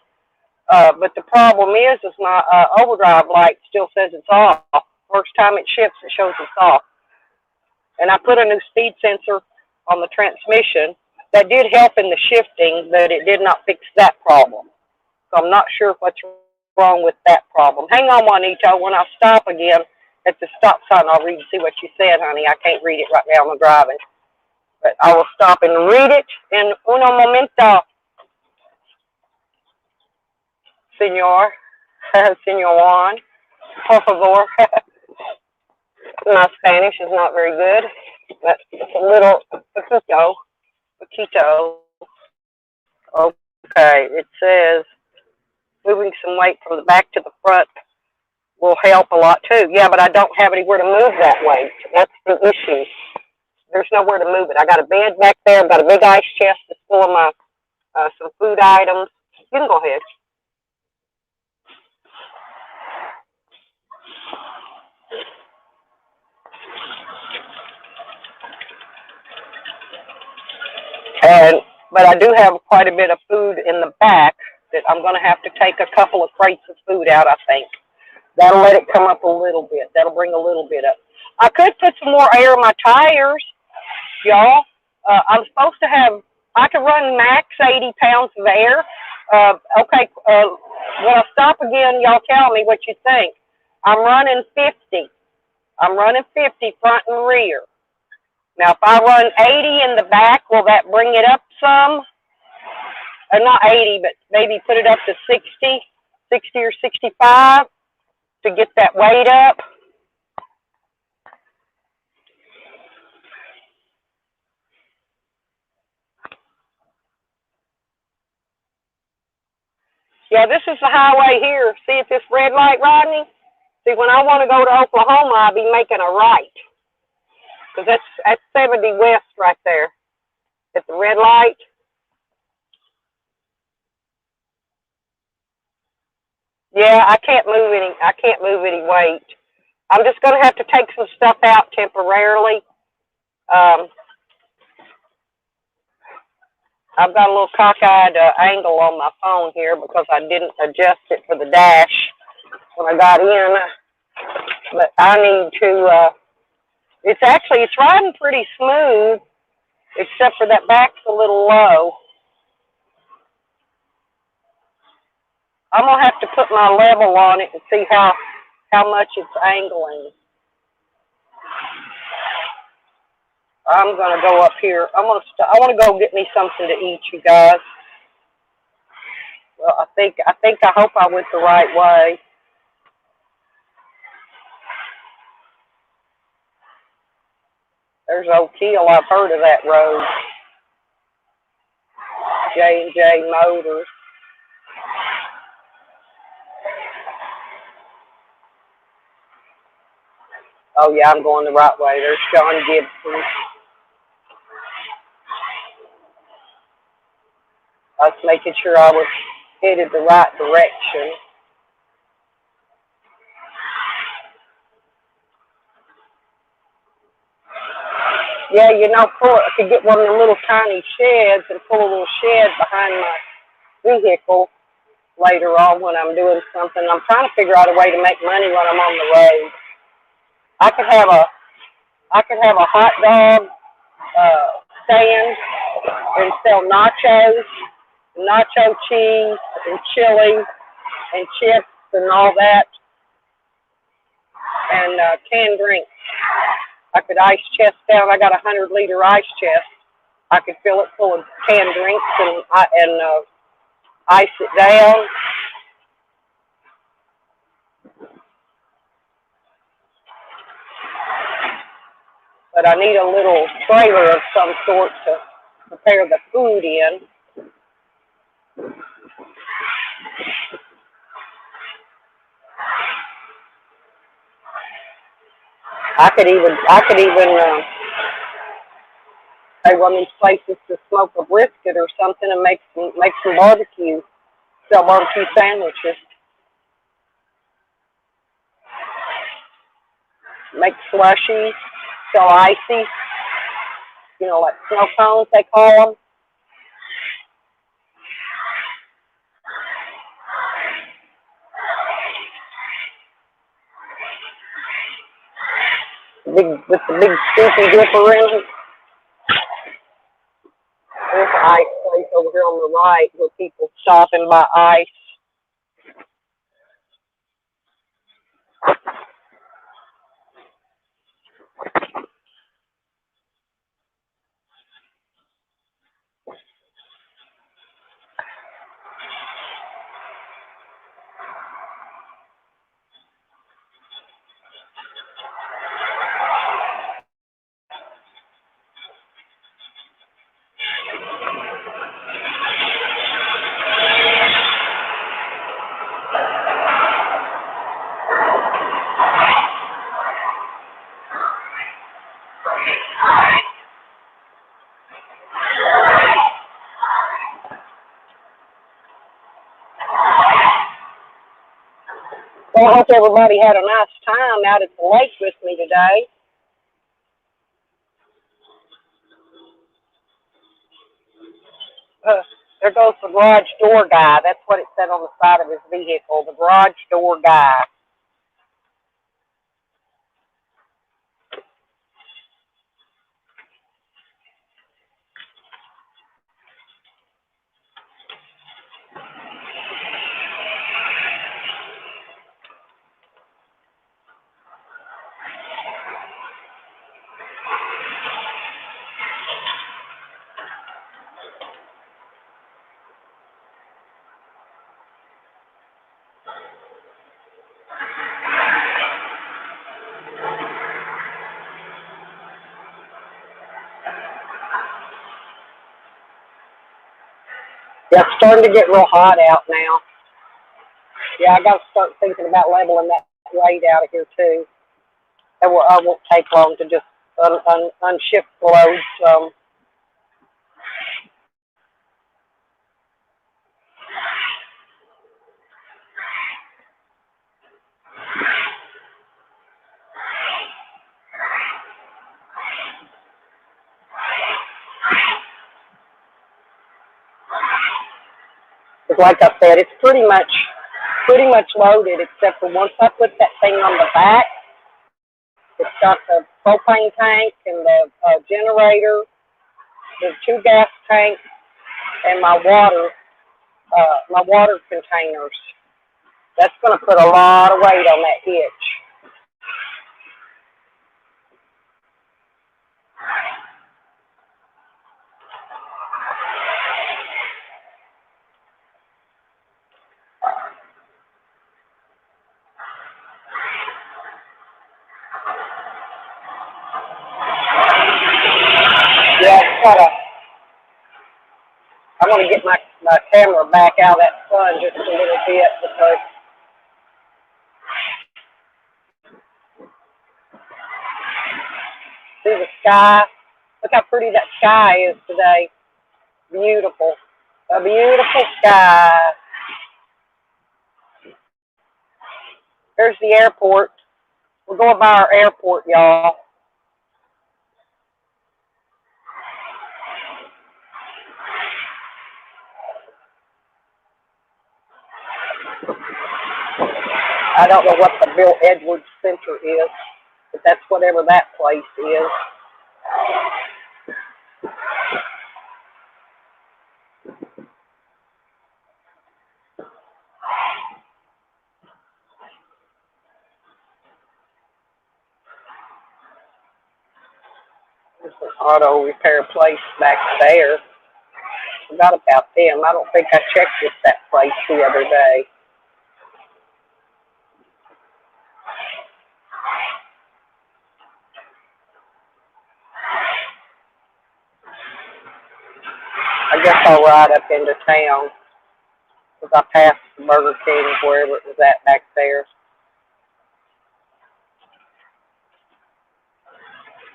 A: but the problem is my overdrive light still says it's off. First time it shifts, it shows it's off. And I put a new speed sensor on the transmission. That did help in the shifting, but it did not fix that problem. So I'm not sure what's wrong with that problem. Hang on, Juanito. When I stop again at the stop sign, I'll read and see what you said, honey. I can't read it right now. I'm driving. But I will stop and read it in uno momento. Senor. Senor Juan. Por favor. My Spanish is not very good. But it's a little poquito. Okay, it says moving some weight from the back to the front will help a lot too. Yeah, but I don't have anywhere to move that weight. That's the issue. There's nowhere to move it. I got a bed back there. I've got a big ice chest that's full of my some food items. You can go ahead. But I do have quite a bit of food in the back that I'm going to have to take a couple of crates of food out, I think. That'll let it come up a little bit. That'll bring a little bit up. I could put some more air in my tires, y'all. I'm supposed to have, I can run max 80 pounds of air. Okay, when I stop again, y'all tell me what you think. I'm running 50. I'm running 50 front and rear. Now, if I run 80 in the back, will that bring it up some? Not 80, but maybe put it up to 60 or 65 to get that weight up. Yeah, this is the highway here. See at this red light, Rodney? See, when I want to go to Oklahoma, I'll be making a right. Because that's 70 West right there. At the red light. Yeah, I can't move any weight. I'm just going to have to take some stuff out temporarily. I've got a little cockeyed angle on my phone here because I didn't adjust it for the dash when I got in. But I need to, it's riding pretty smooth, except for that back's a little low. I'm going to have to put my level on it and see how much it's angling. I'm going to go up here. I want to go get me something to eat, you guys. Well, I hope I went the right way. There's Oak Hill. I've heard of that road. J&J Motors. Oh, yeah, I'm going the right way. There's John Gibson. I was making sure I was headed the right direction. Yeah, I could get one of the little tiny sheds and pull a little shed behind my vehicle later on when I'm doing something. I'm trying to figure out a way to make money when I'm on the road. I could have a hot dog stand and sell nachos, nacho cheese, and chili, and chips, and all that, and canned drinks. I could ice chest down. I got a 100-liter ice chest. I could fill it full of canned drinks and ice it down. But I need a little trailer of some sort to prepare the food in. I could even pay one of these places to smoke a brisket or something and make some barbecue, sell barbecue sandwiches, make slushies, sell icy, like snow cones they call them. With the big scoopy dipper in them. There's an ice place over here on the right where people stop and buy ice. Well, I hope everybody had a nice time out at the lake with me today. There goes the garage door guy. That's what it said on the side of his vehicle, the garage door guy. Yeah, it's starting to get real hot out now. Yeah, I got to start thinking about leveling that weight out of here too. I won't take long to just unshift the loads. Because like I said, it's pretty much loaded, except for once I put that thing on the back, it's got the propane tank and the generator, the 2 gas tanks, and my water containers. That's going to put a lot of weight on that hitch. Yeah, I'm going to get my camera back out of that sun just a little bit because see the sky. Look how pretty that sky is today. Beautiful. A beautiful sky. There's the airport. We're going by our airport, y'all. I don't know what the Bill Edwards Center is, but that's whatever that place is. There's an auto repair place back there. Forgot about them. I don't think I checked with that place the other day. I guess I'll ride up into town because I passed the Burger King, wherever it was at back there.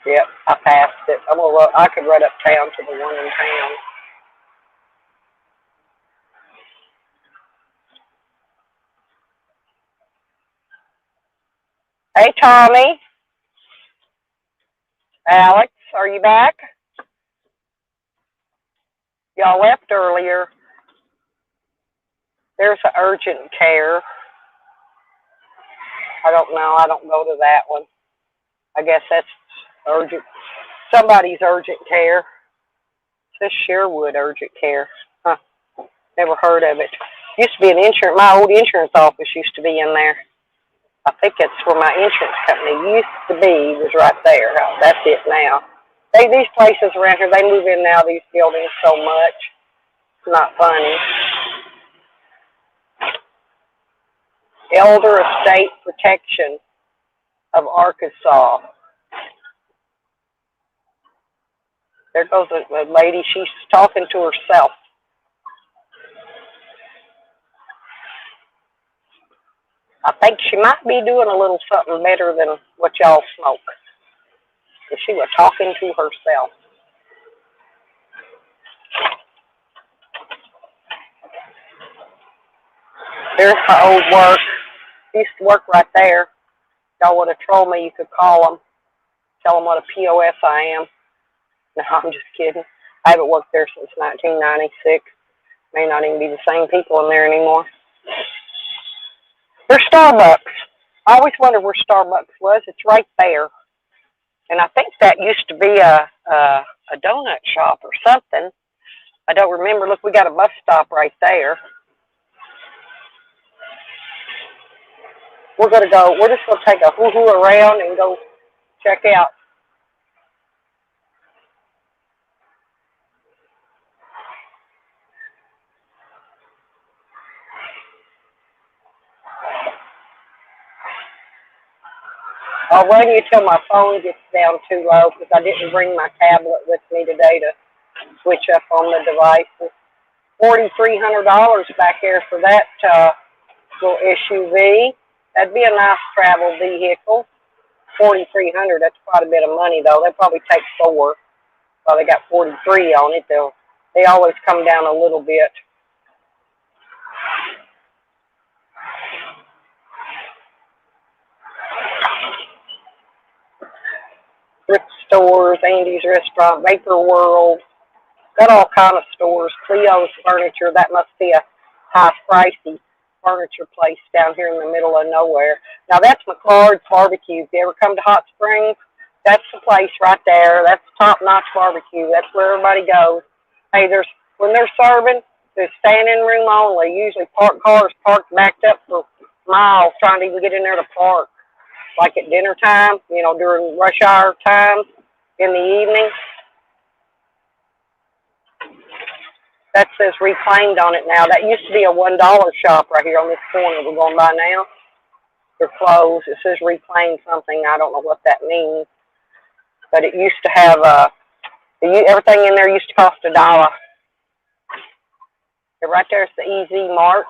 A: Yep, I passed it. I could run uptown to the one in town. Hey, Tommy. Alex, are you back? Y'all left earlier. There's an urgent care. I don't know. I don't go to that one. I guess that's urgent. Somebody's urgent care. It says Sherwood Urgent Care. Huh. Never heard of it. Used to be an insurance. My old insurance office used to be in there. I think that's where my insurance company used to be. Was right there. That's it now. These places around here, they move in now. These buildings so much. It's not funny. Elder Estate Protection of Arkansas. There goes a lady. She's talking to herself. I think she might be doing a little something better than what y'all smoke. Because she was talking to herself. There's my old work. I used to work right there. Y'all want to troll me, you could call them. Tell them what a POS I am. No, I'm just kidding. I haven't worked there since 1996. May not even be the same people in there anymore. There's Starbucks. I always wondered where Starbucks was. It's right there. And I think that used to be a donut shop or something. I don't remember. Look, we got a bus stop right there. We're just going to take a hoo-hoo around and go check out. I'll run you till my phone gets down too low because I didn't bring my tablet with me today to switch up on the devices. $4,300 back there for that Little SUV. That'd be a nice travel vehicle. 4,300. That's quite a bit of money, though. They probably take 4. Well, they got 43 on it. They always come down a little bit. Thrift stores, Andy's Restaurant, Baker World. Got all kind of stores. Cleo's Furniture. That must be a high pricey furniture place down here in the middle of nowhere. Now that's McClard's Barbecue. If you ever come to Hot Springs, that's the place right there. That's top-notch barbecue. That's where everybody goes. Hey, when they're serving, there's standing room only. Usually parked cars parked backed up for miles trying to even get in there to park. Like at dinner time, during rush hour times in the evening. That says reclaimed on it now. That used to be a $1 shop right here on this corner we're going by now. They're closed. It says reclaimed something. I don't know what that means. But it used to have, everything in there used to cost $1. Right there's the EZ Mart.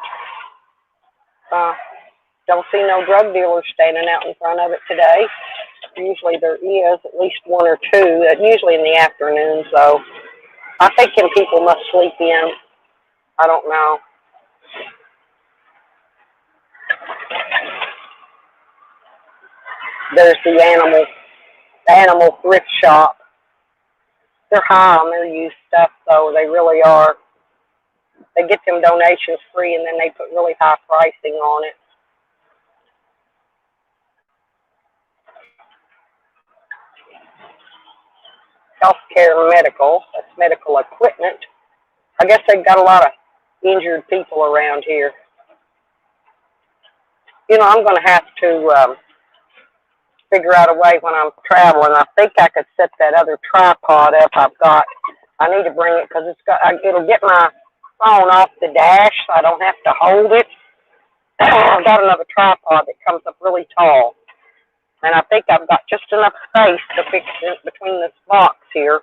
A: Don't see no drug dealers standing out in front of it today. Usually there is at least 1 or 2, usually in the afternoons, though. I think people must sleep in. I don't know. There's the animal thrift shop. They're high on their used stuff, though. They really are. They get them donations free, and then they put really high pricing on it. Healthcare medical. That's medical equipment. I guess they've got a lot of injured people around here. I'm going to have to figure out a way when I'm traveling. I think I could set that other tripod up I've got. I need to bring it because it'll get my phone off the dash so I don't have to hold it. I've got another tripod that comes up really tall. And I think I've got just enough space to fix it between this box here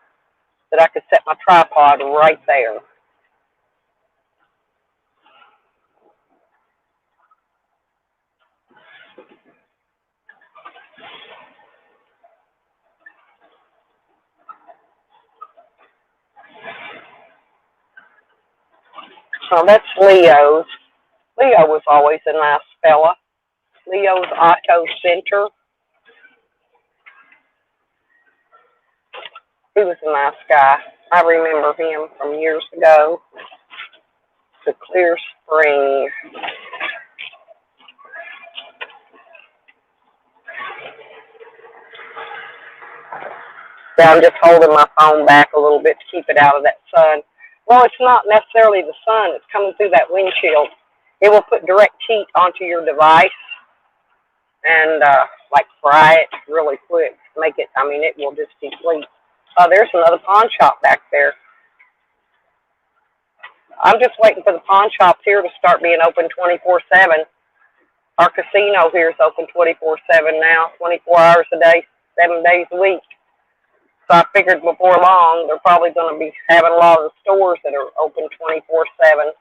A: that I could set my tripod right there. So that's Leo's. Leo was always a nice fella. Leo's Auto Center. He was a nice guy. I remember him from years ago. The Clear Spring. Yeah, I'm just holding my phone back a little bit to keep it out of that sun. Well, it's not necessarily the sun. It's coming through that windshield. It will put direct heat onto your device and fry it really quick. It will just deplete. There's another pawn shop back there. I'm just waiting for the pawn shops here to start being open 24/7. Our casino here is open 24/7 now, 24 hours a day, 7 days a week. So I figured before long, they're probably going to be having a lot of the stores that are open 24/7.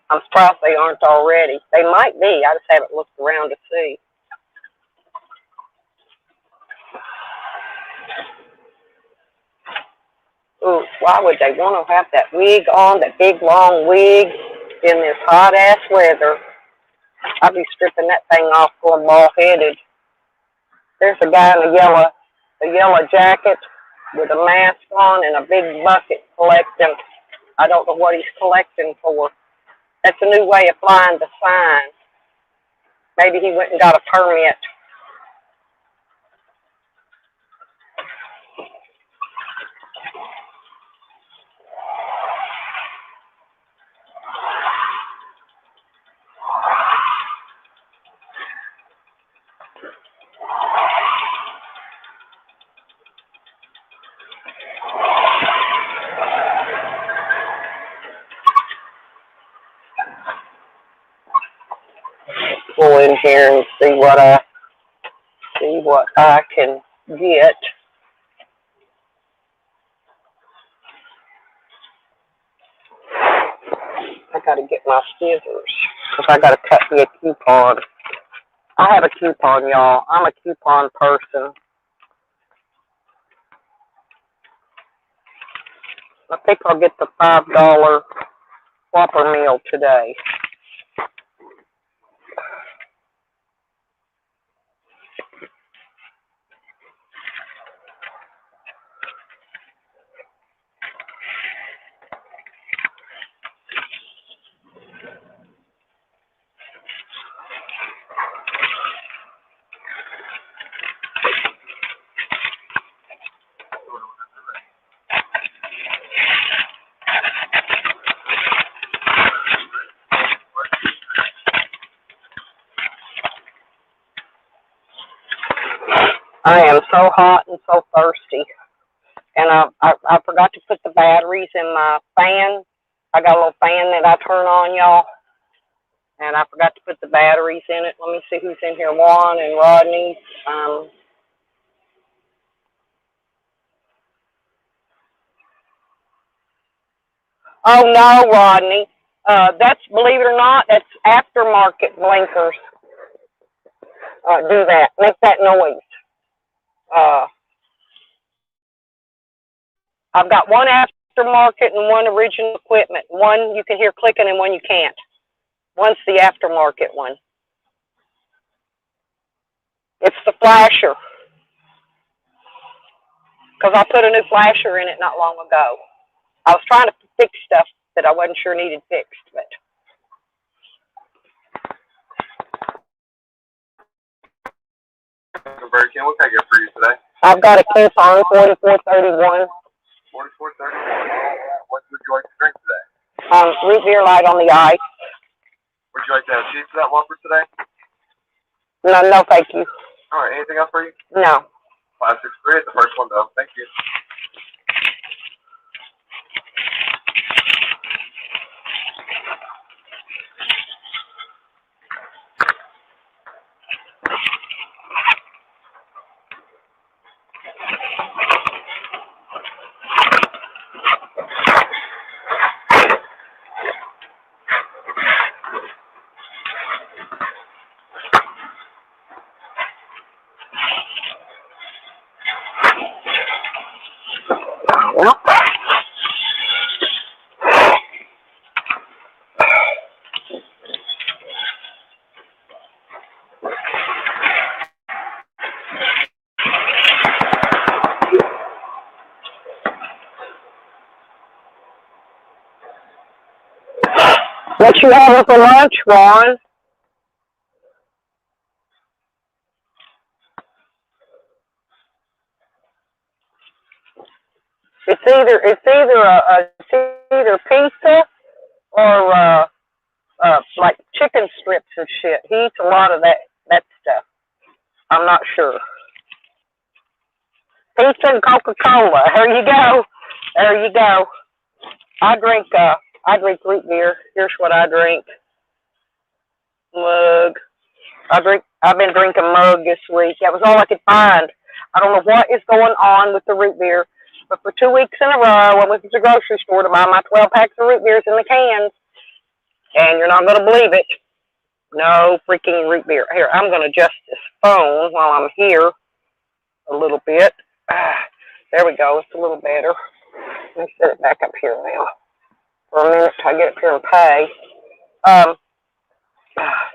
A: I'm surprised they aren't already. They might be. I just haven't looked around to see. Ooh, why would they want to have that wig on, that big long wig, in this hot-ass weather? I'd be stripping that thing off going bald-headed. There's a guy in a yellow jacket with a mask on and a big bucket collecting. I don't know what he's collecting for. That's a new way of flying the sign. Maybe he went and got a permit. Go in here and see what I can get. I gotta get my scissors. Because I got to cut me a coupon. I have a coupon, y'all. I'm a coupon person. I think I'll get the $5 Whopper meal today. I am so hot and so thirsty. And I forgot to put the batteries in my fan. I got a little fan that I turn on, y'all. And I forgot to put the batteries in it. Let me see who's in here. Juan and Rodney. Oh, no, Rodney. That's, believe it or not, that's aftermarket blinkers. Do that. Make that noise. I've got one aftermarket and one original equipment. One you can hear clicking and one you can't. One's the aftermarket one. It's the flasher. Because I put a new flasher in it not long ago. I was trying to fix stuff that I wasn't sure needed fixed, but.
D: Conversion, what can I get for you today?
A: I've got a coupon, 44.31.
D: 44.31. What would you like to drink today?
A: Root beer light on the ice.
D: Would you like to have cheese for that Whopper today?
A: No, thank you.
D: All right, anything else for you?
A: No.
D: 563 is the first one, though. Thank you.
A: Well. What you having for lunch, Ron? It's either pizza or like chicken strips and shit. He eats a lot of that stuff. I'm not sure. Pizza and Coca-Cola. There you go. There you go. I drink root beer. Here's what I drink. Mug. I've been drinking mug this week. That was all I could find. I don't know what is going on with the root beer, but for 2 weeks in a row, I went to the grocery store to buy my 12 packs of root beers in the cans, and you're not going to believe it. No freaking root beer. Here, I'm going to adjust this phone while I'm here a little bit. There we go. It's a little better. Let me set it back up here now for a minute till I get up here and pay.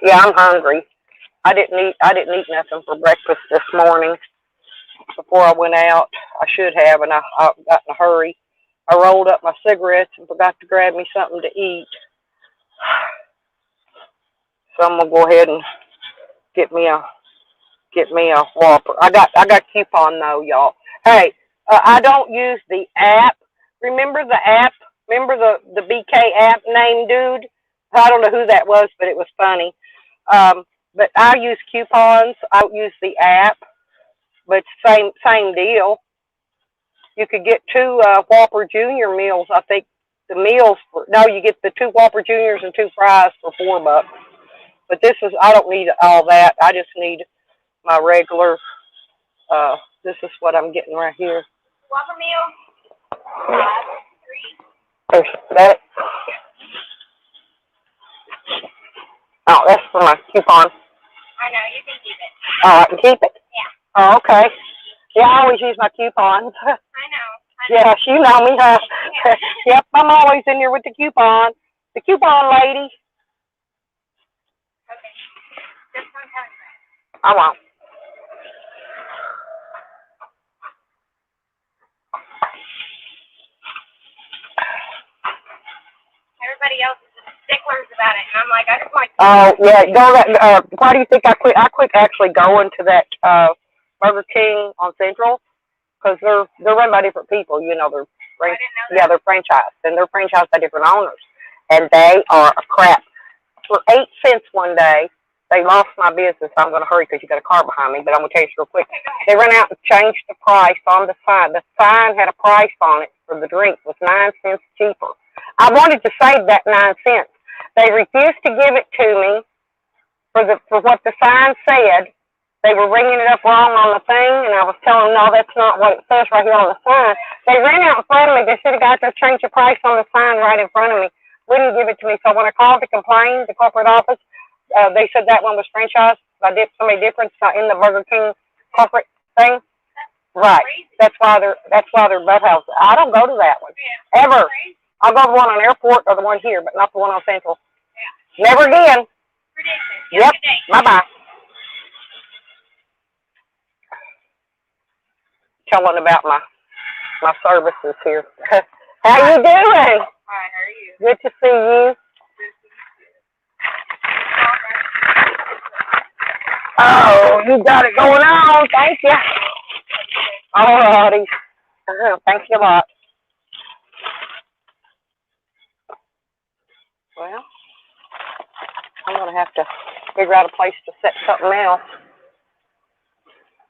A: Yeah, I'm hungry. I didn't eat nothing for breakfast this morning before I went out. I should have, and I got in a hurry. I rolled up my cigarettes and forgot to grab me something to eat. So I'm gonna go ahead and get me a Whopper. I got coupon though, y'all. Hey, I don't use the app. Remember the app? Remember the BK app name dude? I don't know who that was, but it was funny. But I use coupons. I don't use the app, but same deal. You could get 2 Whopper Junior meals. I think the meals you get the 2 Whopper Juniors and 2 fries for $4. But I don't need all that. I just need my regular. This is what I'm getting right here.
B: Whopper meal.
A: There's that. Coupon.
E: I know, you can keep it.
A: Oh, I can keep it?
E: Yeah.
A: Oh, okay. Yeah, I always use my coupons.
E: I know.
A: Yes, you know me, huh? Yep, I'm always in here with the coupon. The coupon lady.
E: Okay. Just don't tell anybody.
A: I won't.
E: Everybody else is just sticklers about it, and I'm like, I just want to.
A: Oh, yeah, why do you think I quit? I quit actually going to that, Burger King on Central, because they're run by different people, you know,
E: I didn't know that.
A: yeah, they're franchised, and they're franchised by different owners, and they are a crap. For 8 cents one day, they lost my business. I'm going to hurry because you got a car behind me, but I'm going to tell you real quick. They ran out and changed the price on the sign. The sign had a price on it for the drink. It was 9 cents cheaper. I wanted to save that 9 cents. They refused to give it to me for what the sign said. They were ringing it up wrong on the thing, and I was telling them, no, that's not what it says right here on the sign. They ran out in front of me. They should have got to change the price on the sign right in front of me. Wouldn't give it to me. So when I called to complain, the corporate office, they said that one was franchised by somebody different, not in the Burger King corporate thing. Right. That's why they're butt house. I don't go to that one ever. I'll go to the one on Airport or the one here, but not the one on Central. Never again. Yep. Bye bye. Telling about my services here. How you doing?
E: Hi, how are you?
A: Good to see you. Oh, you got it going on. Thank you. All righty. Thank you a lot. Well, I'm going to have to figure out a place to set something else.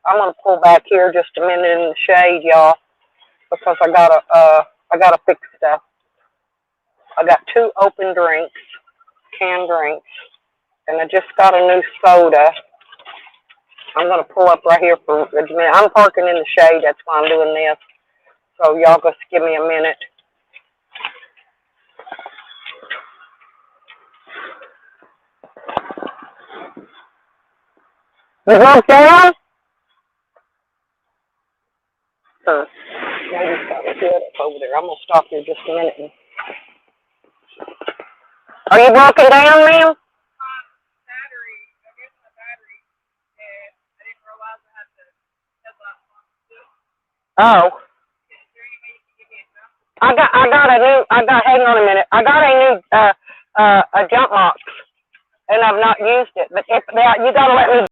A: I'm going to pull back here just a minute in the shade, y'all, because I gotta fix stuff. I got 2 open drinks, canned drinks, and I just got a new soda. I'm going to pull up right here for a minute. I'm parking in the shade. That's why I'm doing this. So y'all just give me a minute. You broke down? Maybe something good up over there. I'm going to stop here just a minute. Are you broken down, ma'am?
E: Battery. I guess my battery. And I didn't realize I had to head up.
A: Oh.
E: Is there any way you can give me a number?
A: Hang on a minute. I got a new, a jump box, and I've not used it, but you gotta let me